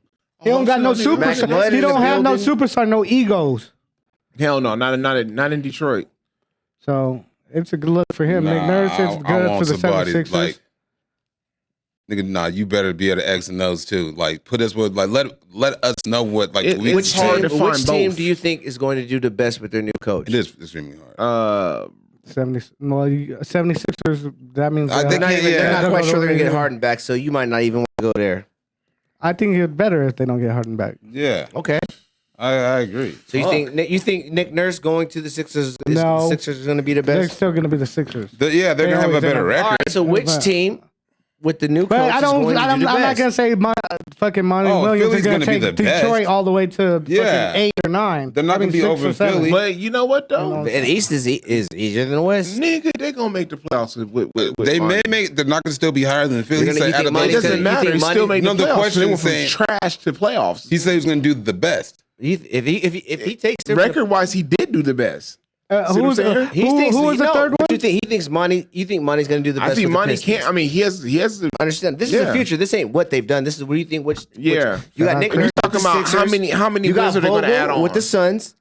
He don't got no shit, nigga. Mac Bud superstar. He in the don't have no building. superstar, no egos. Hell no, not in Detroit. So it's a good look for him. Nick Nurse, it's I good want for the somebody 76ers. like. Nigga, nah, you better be able to X and O's too. Like, put us with like let us know what like we It's can hard say. to find Which team both. do you think is going to do the best with their new coach? It is extremely hard. 76ers, that means I think They're Yeah. not they'll quite go sure they're gonna to- get Harden back, so you might not even want to go there. I think it's better if they don't get Harden back. Yeah, Okay. I agree. So you think Nick Nurse going to the Sixers? No. The Sixers is going to be the They're best. still going to be the Sixers. They're They gonna have a always better have- record. All right. So which But- team with the new coach But I is don't. going to I'm do the not best? going to say fucking Monty Oh, Williams Philly's is going to gonna be take the best. Detroit all the way to Yeah. fucking 8 or 9. They're not gonna be 6 over or 7. Philly. But you know what though? know. The East is easier than the West. Nigga, they gonna make the playoffs with They may Monty. make. They're not gonna still be higher than Philly. You're gonna- He you said out think of Monty's It those gonna- doesn't teams- you matter. think He still Monty- made No, the the playoffs. question They went is from saying- trash to playoffs. He said he was gonna do the best. If he takes them Record wise, he did do the best. See what I'm Who's saying? who was the third one? You think Monty? You think Monty's going to do the best? I think with the Monty Pistons? can't. I mean, he has. The, Understand? This is the Yeah. future. This ain't what they've done. This is what do you think? Yeah. you got Nick And Nurse you're with talking the about Sixers. how many You got wins are they going to add Vogel on with the Suns. See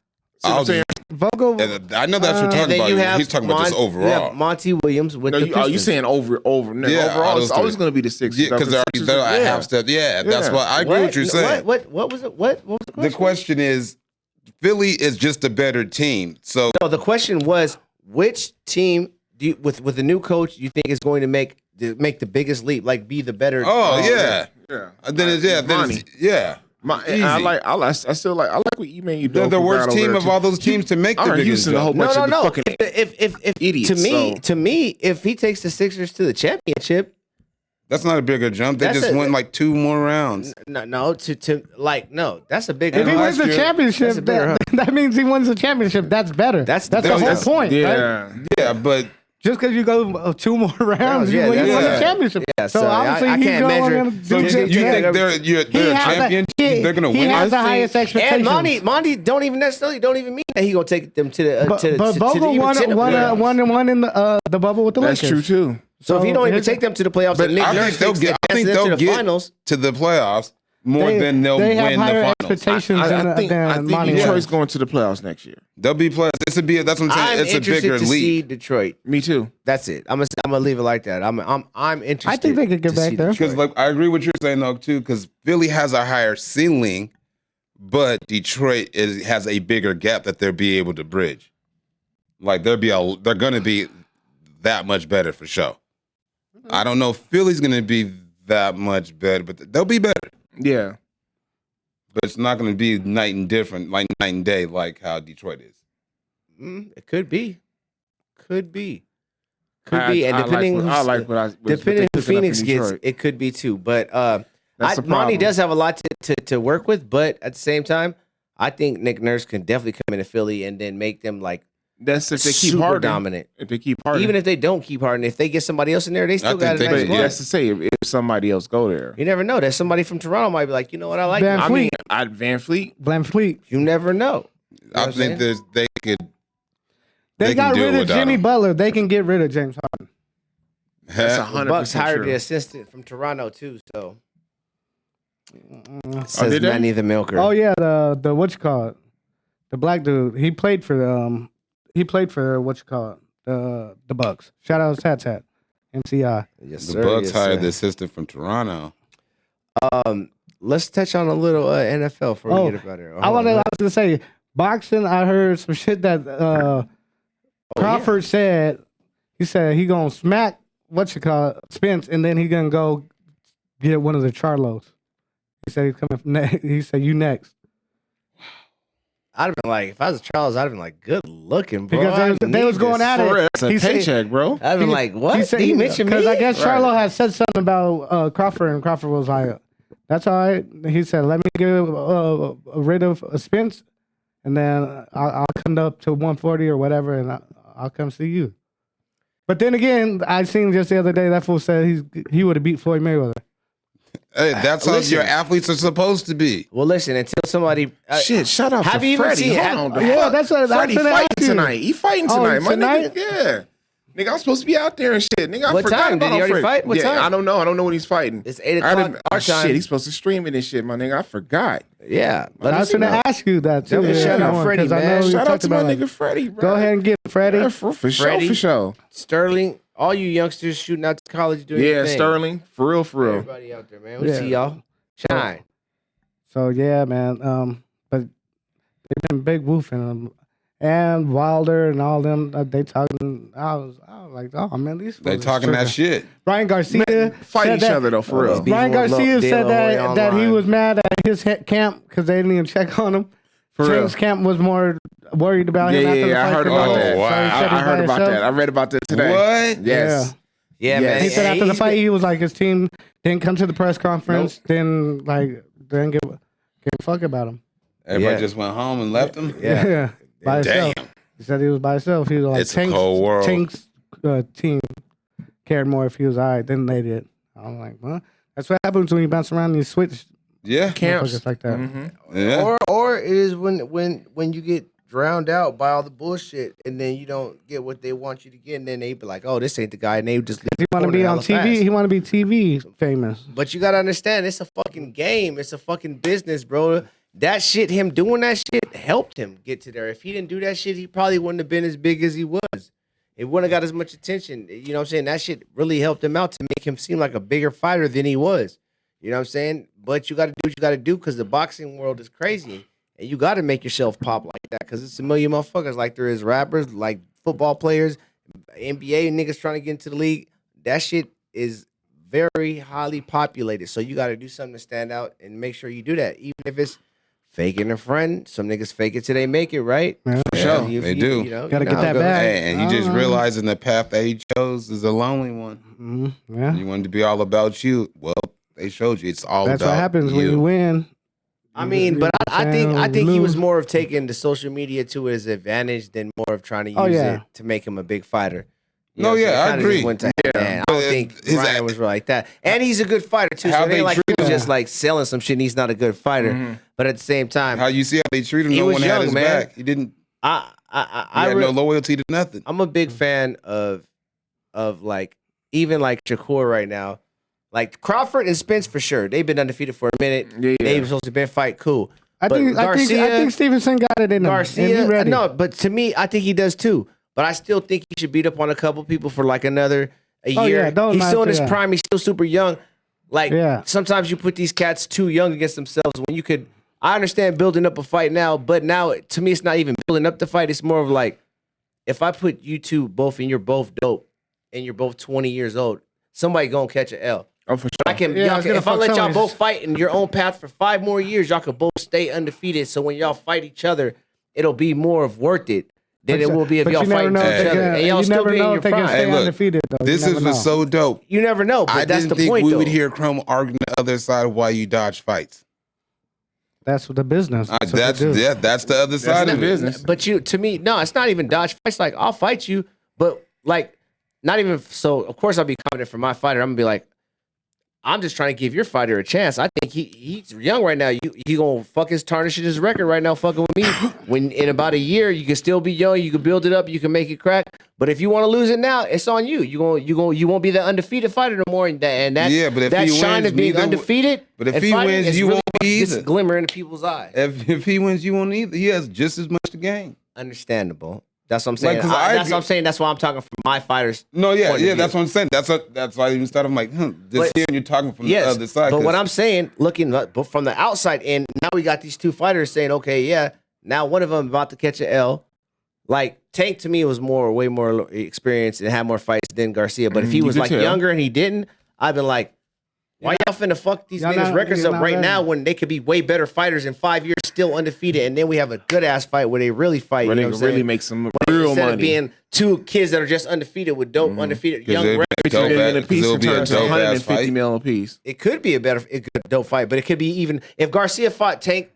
what I'm I'll saying? Vogel. And I know that's what you're And talking then about. you have He's talking about just You overall. have Monty Williams with No, the you, Pistons. are you saying over? No, Yeah, overall, all it's those always three. going to be the Sixers. Yeah, because they're a half step. Yeah, that's Yeah. what I agree with you saying. What was it? What was the question? The question is, Philly is just a better team. So No, the question was which team do you, with the new coach you think is going to make the biggest leap, like be the better? yeah. Yeah. Then it's then Monty. it's, yeah. And I Easy. still like what Ime you do. They're the worst team of all those teams to make the All right, biggest Houston, a whole jump. bunch of No. fucking If idiots, to me, if he takes the Sixers to the championship, That's not a bigger jump. They That's just a- went like 2 more rounds. no, that's a big. If he last wins the year- championship, That's a bigger that, that means he wins the championship. That's better. That's- the that's- whole that's- point. Right? Yeah. Yeah, but Just because you go 2 more rounds, yeah, you win that's- the championship. Yeah, so so obviously I he's can't going measure- to so do you good. think they're a champion? They're gonna He win. has the I think- highest expectations. And Monty don't even mean that he gonna take them to the but to the but to Vogel even won to the playoffs. one in the bubble with the That's Lakers. true too. So if you don't even his- take them to the playoffs, But and Nick I Nurse think they'll takes get. I think them they'll to the get finals. to the playoffs more than they'll they have win the higher finals. expectations I think than Monty Detroit's Williams. going to the playoffs next year. They'll be plus. This would be. That's what I'm saying. I'm It's a interested bigger to see league Detroit. Me too. That's it. I'm gonna leave it like that. I'm interested. I think they could get to back see there. because, Detroit. like, I agree with what you're saying though too. Because Philly has a higher ceiling, but Detroit has a bigger gap that they'll be able to bridge. Like they're gonna be that much better for sure. I don't know if Philly's gonna be that much better, but they'll be better. Yeah. But it's not gonna be night and different, like night and day, like how Detroit is. It could be. Could be. And depending depending who Phoenix gets, it could be too. But Monty does have a lot to work with. But at the same time, I think Nick Nurse can definitely come into Philly and then make them like that's if they keep super Harden. dominant. If they keep Harden, even if they don't keep Harden, if they get somebody else in there, they still got a nice that's to say if somebody else go there. You never know. That somebody from Toronto might be like, you know what, I like Van Fleet. Van Fleet. Van Fleet. You never know. I think they could. They got rid of Jimmy Butler. They can get rid of James Harden. That's The Bucks hired the assistant from Toronto too. So says Manny the Milker. Oh yeah, the what you call it? The black dude. He played for what you call it? The Bucks. Shout out to Tat MCI. Yes, The sir. Bucks hired the assistant from Toronto. Let's touch on a little NFL before we get about it. I was gonna say boxing. I heard some shit that Crawford said. He said he gonna smack what you call it, Spence, and then he gonna go get one of the Charlos. He said he's coming. He said you next. I'd have been like, if I was Charles, I'd have been like, good looking, bro. Because they was going at it. That's a paycheck, bro. I'd have been like, what? He mentioned me? Because I guess Charlo had said something about Crawford, and Crawford was like, that's all right. He said, let me get rid of Spence, and then I'll come up to 140 or whatever, and I'll come see you. But then again, I seen just the other day that fool said he would have beat Floyd Mayweather. Hey, that's how your athletes are supposed to be. Well, listen, until somebody shut up. Have you even Freddie? seen? Hold on, Yeah, that's what Freddie fighting tonight. He fighting tonight, my tonight? nigga. Yeah. Nigga, I'm supposed to be out there and shit. Nigga, I What forgot time? about Did he already Freddie. fight? What time? I don't know. I don't know when he's fighting. It's 8 o'clock our time. Shit, he's supposed to stream it and shit, my nigga. I forgot. Yeah. I was going to ask you that too. Definitely shout out Freddie, man. Shout out to my nigga Freddie, bro. Go ahead and get Freddie. Yeah, for Freddie. sure. Sterling, all you youngsters shooting out to college doing your thing. Sterling, for real. Everybody out there, man. We see y'all. Shine. So yeah, man. But they've been big woofing and Wilder and all them. They talking. I was like, oh man, these They fools talking that shit. Ryan Garcia Fight each other though, for real. Ryan Garcia said that he was mad at his camp because they didn't even check on him. James Camp was more worried about him. After the fight I heard about that. Wow. I heard about that. I read about that today. What? Yes. Yeah, man. He said after the fight, he was like, his team didn't come to the press conference. Didn't give a fuck about him. Everybody just went home and left him? Yeah. By himself. Damn. He said he was by himself. He was like, It's a cold world. Tank's team cared more if he was all right than they did. I'm like, well, that's what happens when you bounce around and you switch Yeah. camps like that. Mm-hmm. Yeah. Or it is when you get drowned out by all the bullshit and then you don't get what they want you to get and then they be like, oh, this ain't the guy, and they just He want to be on TV. He want to be TV famous. But you gotta understand, it's a fucking game. It's a fucking business, bro. That shit, him doing that shit helped him get to there. If he didn't do that shit, he probably wouldn't have been as big as he was. It wouldn't have got as much attention. You know what I'm saying? That shit really helped him out to make him seem like a bigger fighter than he was. You know what I'm saying? But you got to do what you got to do because the boxing world is crazy. And you got to make yourself pop like that because it's a million motherfuckers like there is rappers, like football players, NBA niggas trying to get into the league. That shit is very highly populated. So you got to do something to stand out and make sure you do that. Even if it's faking a friend. Some niggas fake it till they make it, right? Yeah. For sure. They do. Gotta get that back. Hey, and you just realizing the path that he chose is a lonely one. Mm-hmm. Yeah. You wanted to be all about you. Well, they showed you it's all That's about what happens when you win. I mean, but I think he was more of taking the social media to his advantage than more of trying to use it to make him a big fighter. You know, I agree. Just went to hand. I don't think Ryan was really like that. And he's a good fighter too. So it ain't like he was just like selling some shit and he's not a good fighter. Mm-hmm. But at the same time, how you see how they treat him, no one had his back. He didn't. He had no loyalty to nothing. I'm a big fan of like even like Shakur right now. Like Crawford and Spence for sure. They've been undefeated for a minute. Yeah. They were supposed to be fight cool. I think Stevenson got it in him. Garcia, no, but to me, I think he does too. But I still think he should beat up on a couple people for like another year. Yeah, he's still in his prime. He's still super young. Like sometimes you put these cats too young against themselves when you could. I understand building up a fight now, but now to me it's not even building up the fight. It's more of like if I put you two both and you're both dope and you're both 20 years old, somebody gonna catch an L. Oh, for sure. If I let y'all both fight in your own path for 5 more years, y'all could both stay undefeated. So when y'all fight each other, it'll be more of worth it. than it will be if But y'all you never fighting know each if they other. can- And y'all you still never be in know your if they can prime. stay Hey, look, undefeated, though. You This never was know. so dope. You never know, but I that's didn't the think point, we though. would hear Chrome arguing the other side of why you dodge fights. That's the business. That's what they That's do. that's the other side the of it. business. But to me, no, it's not even dodge fights. Like, I'll fight you, but like, not even so. Of course, I'll be confident for my fighter. I'm gonna be like, I'm just trying to give your fighter a chance. I think he's young right now. He gonna fuck his tarnishing his record right now, fucking with me. When in about a year, you can still be young. You can build it up. You can make it crack. But if you want to lose it now, it's on you. You won't be the undefeated fighter no more. And that Yeah, but if that he shine wins, of being neither- undefeated. but if and he fighting wins, is you really won't be this either. glimmer in people's eyes. If he wins, you won't either. He has just as much to gain. Understandable. That's what I'm saying. Like, 'cause That's agree- what I'm saying. That's why I'm talking from my fighters. No, yeah, point of yeah, view. that's what I'm saying. That's why I even started. I'm like, just But- hearing you talking from Yes, the other side. but 'cause- what I'm saying, looking but from the outside in, now we got these two fighters saying, okay, yeah, now one of them about to catch an L. Like Tank to me was way more experienced and had more fights than Garcia. But if he You was could like tell. younger and he didn't, I've been like, why y'all finna fuck these Y'all niggas' not- records you're up not right ready. now when they could be way better fighters in 5 years, still undefeated, and then we have a good ass fight where they really fight. Where you they know can what I'm really saying? make some real Instead money. of being two kids that are just undefeated with dope undefeated 'cause young they've records. been dope $2 million ass- a piece it'll and be a turn to dope ass 150 fight. million a piece. It could be a good dope fight, but it could be even if Garcia fought Tank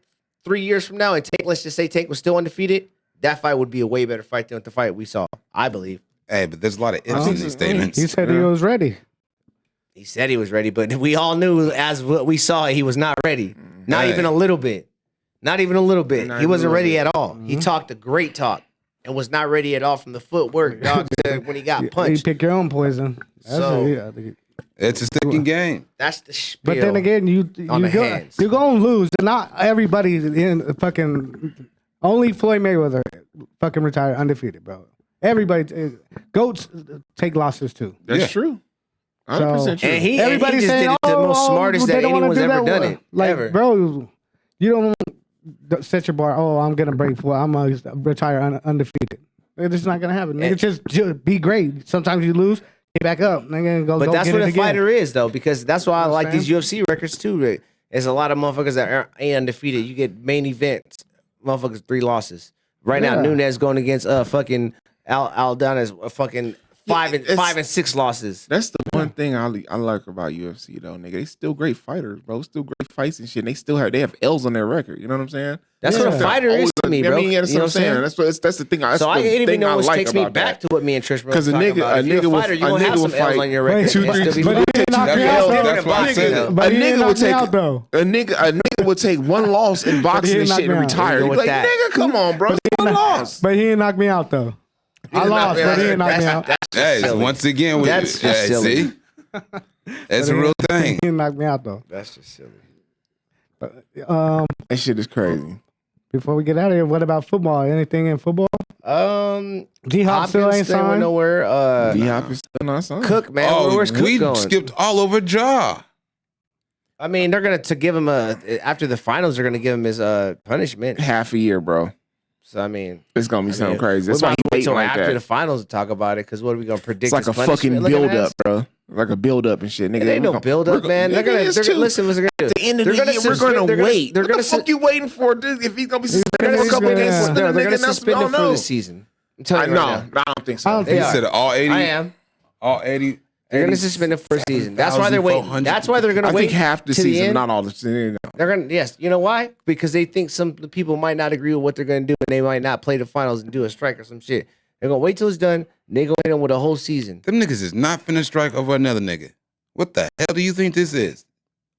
3 years from now and Tank, let's just say Tank was still undefeated, that fight would be a way better fight than the fight we saw, I believe. Hey, but there's a lot of ifs in these statements. He said he was ready. He said he was ready, but we all knew as what we saw, he was not ready. Not Hey. even a little bit. Not even a little bit. Not He even wasn't a little ready bit. at all. He talked a great talk and was not ready at all from the footwork, dog, to when he got You punched. pick your own poison. That's So- it. It's a sticking game. That's the spiel. But then again, on the hands. you're gonna lose. Not everybody in fucking only Floyd Mayweather fucking retired undefeated, bro. Everybody goats take losses too. That's Yeah. true. 100% true. And he Everybody's just saying, did it the most "Oh, smartest they that don't wanna anyone's do ever that." done it. Like, ever. bro, you don't set your bar. Oh, I'm gonna break for. I'm gonna retire undefeated. It's not gonna happen. Nigga, And- just be great. Sometimes you lose, get back up. Nigga, go. But go that's get what it a again. fighter is, though, because that's why I like saying? these UFC records too. Rick. There's a lot of motherfuckers that ain't undefeated. You get main events, motherfuckers 3 losses. Right now, Yeah. Nunes going against fucking Aldana's fucking 5 and 6 losses. That's the one thing I like about UFC though, nigga. They still great fighters, bro. Still great fights and shit. And they have L's on their record. You know what I'm saying? That's what a Yeah. fighter is to me, bro. I mean, yeah, that's You know what I'm saying. That's the thing. That's So I the ain't even thing know I which like takes me about back that. to what me and Trish were 'Cause a talking nigga- about. a If you're nigga will- fighter, you're a gonna have nigga will some L's fight on your record. 2, and 3 still be But he didn't knock me That's out why- though. that's why I said it. But a he didn't nigga knock will me take out though. a nigga will take one loss in boxing didn't and knock shit and me out. retire. Go You with like, that. nigga, come on, bro. It's one loss. But he didn't knock me out though. I didn't knock lost, me but out. he didn't knock me out. Hey, silly. once again, That's just silly. see, it's a real thing. He didn't knock me out though. That's just silly. That shit is crazy. Before we get out of here, what about football? Anything in football? D Hop still Hopkins ain't staying with signed. nowhere. D Hop is still not signed. Cook, man. Oh, Where's Cook we going? skipped all over Jaw. I mean, they're gonna to give him after the finals. They're gonna give him his punishment. half a year, bro. So I mean, It's gonna be something crazy. We That's might why he wait waiting till like after that. the finals to talk about it. Because what are we gonna predict? It's like his a punishment? fucking Look at build that. up, bro. Like a build up and shit. Nigga, It ain't no build up, man. They're gonna listen. What's they're gonna do? At the end of They're the year, we're suspend- gonna they're wait. They're what gonna the fuck you waiting for, dude? If he's gonna be suspended for a couple of gonna- games, yeah. suspend They're a gonna nigga, that's suspend we him don't for know. the season. I'm I telling you right know. now. I don't think so. I don't He think said all 80. I am. All 80. They're gonna suspend him for a season. That's why they're waiting. That's why they're gonna I wait. think half the to season, end. not all the season. They're gonna yes. You know why? Because they think some people might not agree with what they're gonna do, and they might not play the finals and do a strike or some shit. They're gonna wait till it's done. And they go in with a whole season. Them niggas is not finna strike over another nigga. What the hell do you think this is?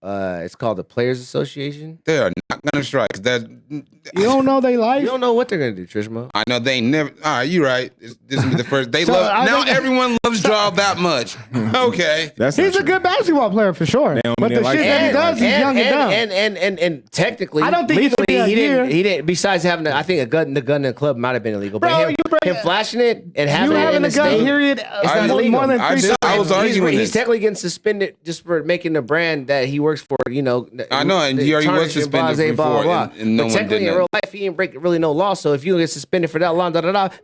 It's called the Players Association. They are not gonna strike. That You don't know they You life. don't know what they're gonna do, Trishma. I know they ain't never. All right, you right. This will be the first. They So, love I now. think- Everyone loves Jaw that much. Okay. That's He's not a true. good basketball player for sure. don't But mean the they like shit that. that he does, he's young and dumb. And technically, I don't think he's legally, gonna be a year. he didn't. Besides having, I think the gun in the club might have been illegal. Bro, but him, you bring- him flashing it and having You it in having the a gun state, period it's not illegal. more than I 3 did- I seconds. was arguing He's this. technically getting suspended just for making the brand that he works for. You know, I know, and he already was tarnishing, suspended blase, before, and no but one technically, did in nothing. real life, he ain't break really no law. So if you get suspended for that long,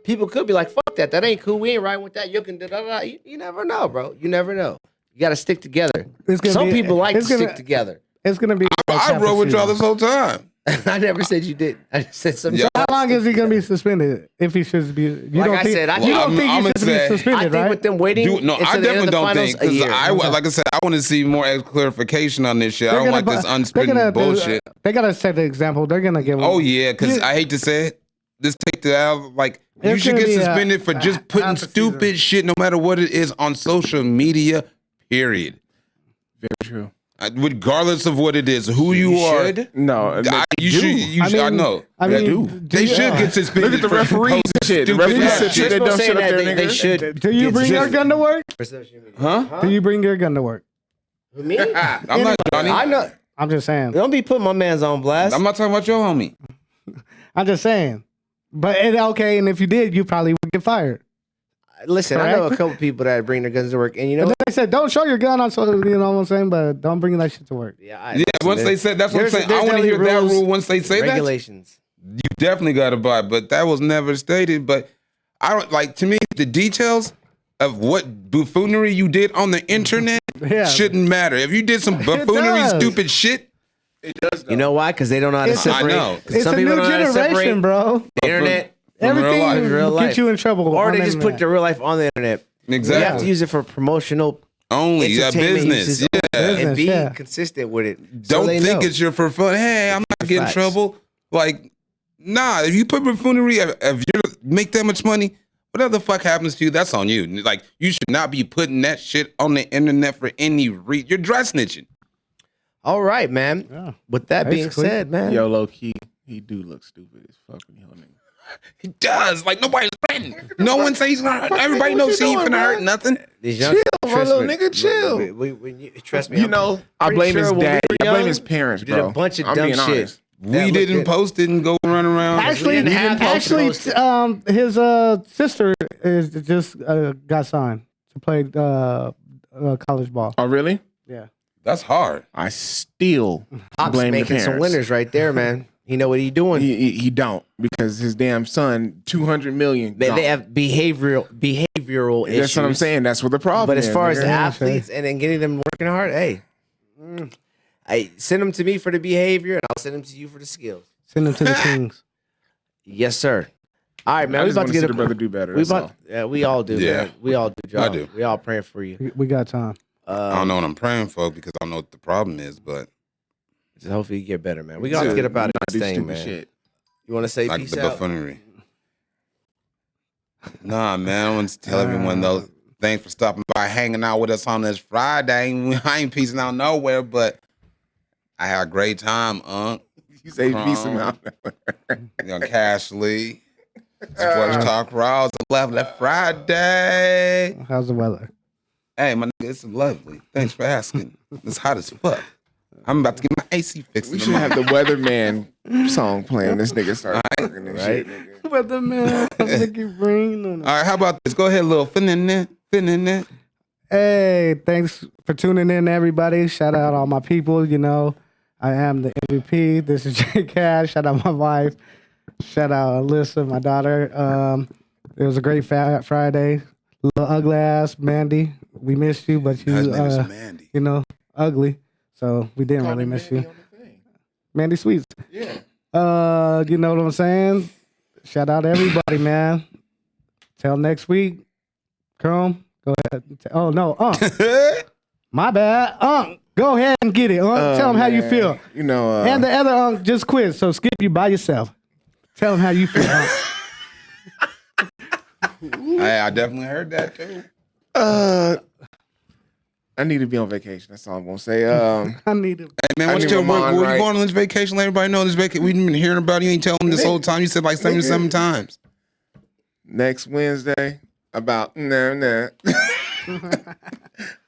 people could be like, "Fuck that, that ain't cool. We ain't riding with that." You can You never know, bro. You never know. You got to stick together. It's gonna Some be- people like to it's gonna- stick together. It's gonna be. I rode with y'all this whole time. I never said you did. I just said some. Yeah. How long is he gonna be suspended? If he should be, you Like don't I think, said, I you think- don't think I'm he gonna should be say- suspended, I think right? with them waiting, No, until I the end definitely of the don't finals, think a because year. like I said, I want to see more clarification on this shit. I don't like this unspoken bullshit. They gotta set the example. They're gonna give. Oh yeah, because You- I hate to say it, just take the out. Like you It's should gonna get be suspended for just putting half a stupid season. shit, no matter what it is, on social media. Period. Very true. Regardless of what it is, who you are. should. No, You should. You should. I know. I They mean, do. They should get suspended. Look at the for referees posting and shit. The stupid referees ass said shit. they You're dumb supposed to shit say up that there, they nigga. should. Do you get bring your suspended. gun to work? For social media. Huh? Do you bring your gun to work? Who, me? I'm not Johnny. I know. I'm just saying. Don't be putting my man's on blast. I'm not talking about your homie. I'm just saying. But okay, and if you did, you probably would get fired. Listen, I know a Correct. couple people that bring their guns to work, and you know, And they said, don't show your gun on social. You know what I'm saying? But don't bring that shit to work. yeah, Yeah, once they said that's what I'm There's- saying. there's I want to hear definitely that rules, rule once they say that. regulations. You definitely got to buy, but that was never stated. But I don't like, to me, the details of what buffoonery you did on the internet Yeah. shouldn't matter. If you did some buffoonery, does. stupid shit, You know why? Because they don't know how to It's a- separate. I know. It's Some a people new don't know how to generation, separate bro. the internet, From real life. Everything Real will life. get you in trouble. or on they the just put internet. their real life on the internet. You have to exactly. use it for promotional Only entertainment business. uses Yeah. and Business, be yeah. consistent with it. So Don't they think know. it's your for fun. Hey, I'm not getting in Facts. trouble. Like, nah, if you put buffoonery, if you make that much money, whatever the fuck happens to you, that's on you. Like, you should not be putting that shit on the internet for any reason. You're dry snitching. All right, man. Yeah. With that being Basically. said, man, Yo, low key, he do look stupid as fucking young nigga. He does. Like, nobody's threatening. No one says he's gonna hurt. Everybody knows he ain't finna hurt nothing. these young, my little nigga, chill. Trust me. You I'm know, I pretty blame sure his when we daddy. were I blame young, his parents, we did bro. a bunch of I'm dumb being shit. honest. We That didn't looked post it and go run around. Actually, didn't have actually, post his sister is just got signed to play college ball. Oh, really? Yeah. That's hard. I still Pop's blame the making parents. some winners right there, man. He know what he doing. He don't, because his damn son, 200 million. They gone. have behavioral issues. That's what I'm saying. That's what the problem But is. as far as nigga. the athletes and then getting them working hard, hey, hey, send them to me for the behavior, and I'll send them to you for the skills. Send him to the Kings. Yes, sir. All right, man. I We just about want to to see get the brother do better. We That's about. all. Yeah, we all do. Yeah. Man. We all do. Job. I do. We all praying for you. We got time. I don't know what I'm praying for because I don't know what the problem is, but Just hopefully you get better, man. We got to get up out of Not this do thing, stupid man. shit. You want to say like peace the out? buffoonery. Nah, man. I want to tell everyone though, thanks for stopping by, hanging out with us on this Friday. I ain't peacing out nowhere, but I had a great time, Unc. You say peace him out. You know, Cash Lee. Sports Talk Raws 11 Friday. How's the weather? Hey, my nigga, it's lovely. Thanks for asking. It's hot as fuck. I'm about to get my AC fixed. We should have the Weatherman song playing. This nigga start working and Right. shit. Nigga. Weatherman, Mickey Green. All right, how about this? Go ahead, little finna in. Hey, thanks for tuning in, everybody. Shout out all my people. You know, I am the MVP. This is Jay Cash. Shout out my wife. Shout out Alyssa, my daughter. It was a great Friday. Little ugly ass Mandy. We missed you, but you, His name is Mandy. you know, ugly. So we didn't really miss you. Mandy Sweets. Yeah. You know what I'm saying? Shout out to everybody, man. Till next week. Chrome, go ahead. Oh no, my bad. Go ahead and get it. Tell them how you man. feel. You know, And the other just quit. So Skip, you by yourself. Tell them how you feel. Hey, I definitely heard that too. I need to be on vacation. That's all I'm gonna say. I need to. Hey man, I what's need your my mind where right. you going on this vacation? Let everybody know this vacation. We've been hearing about it. You ain't telling them this whole time. You said like 77 times. next Wednesday, about nah.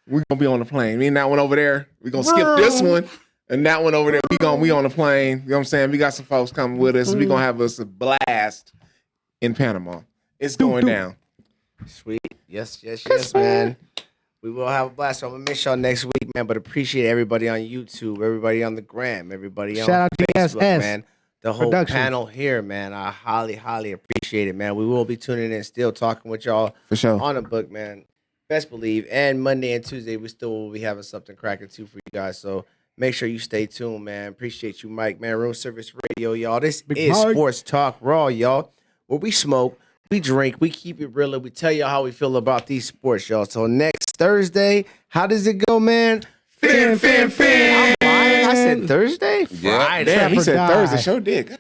We gonna be on the plane. Me and that one over there. We gonna skip this one. And that one over there, we on the plane. You know what I'm saying? We got some folks coming with us. We gonna have us a blast in Panama. It's going down. Sweet. Yes, man. We will have a blast. So I'm gonna miss y'all next week, man. But appreciate everybody on YouTube, everybody on the gram, everybody on Shout out to Facebook, GSS man. The whole Production. panel here, man. I highly appreciate it, man. We will be tuning in, still talking with y'all For sure. on the book, man. Best believe. And Monday and Tuesday, we still will be having something cracking too for you guys. So Make sure you stay tuned, man. Appreciate you, Mike, man. Room Service Radio, y'all. This Big is Mike. Sports Talk Raw, y'all. Where we smoke, we drink, we keep it real, and we tell y'all how we feel about these sports, y'all. So next Thursday, how does it go, man? Fin. I'm lying. I said Thursday? Yeah. Friday. Damn, he Trapper said died. Thursday. Show did.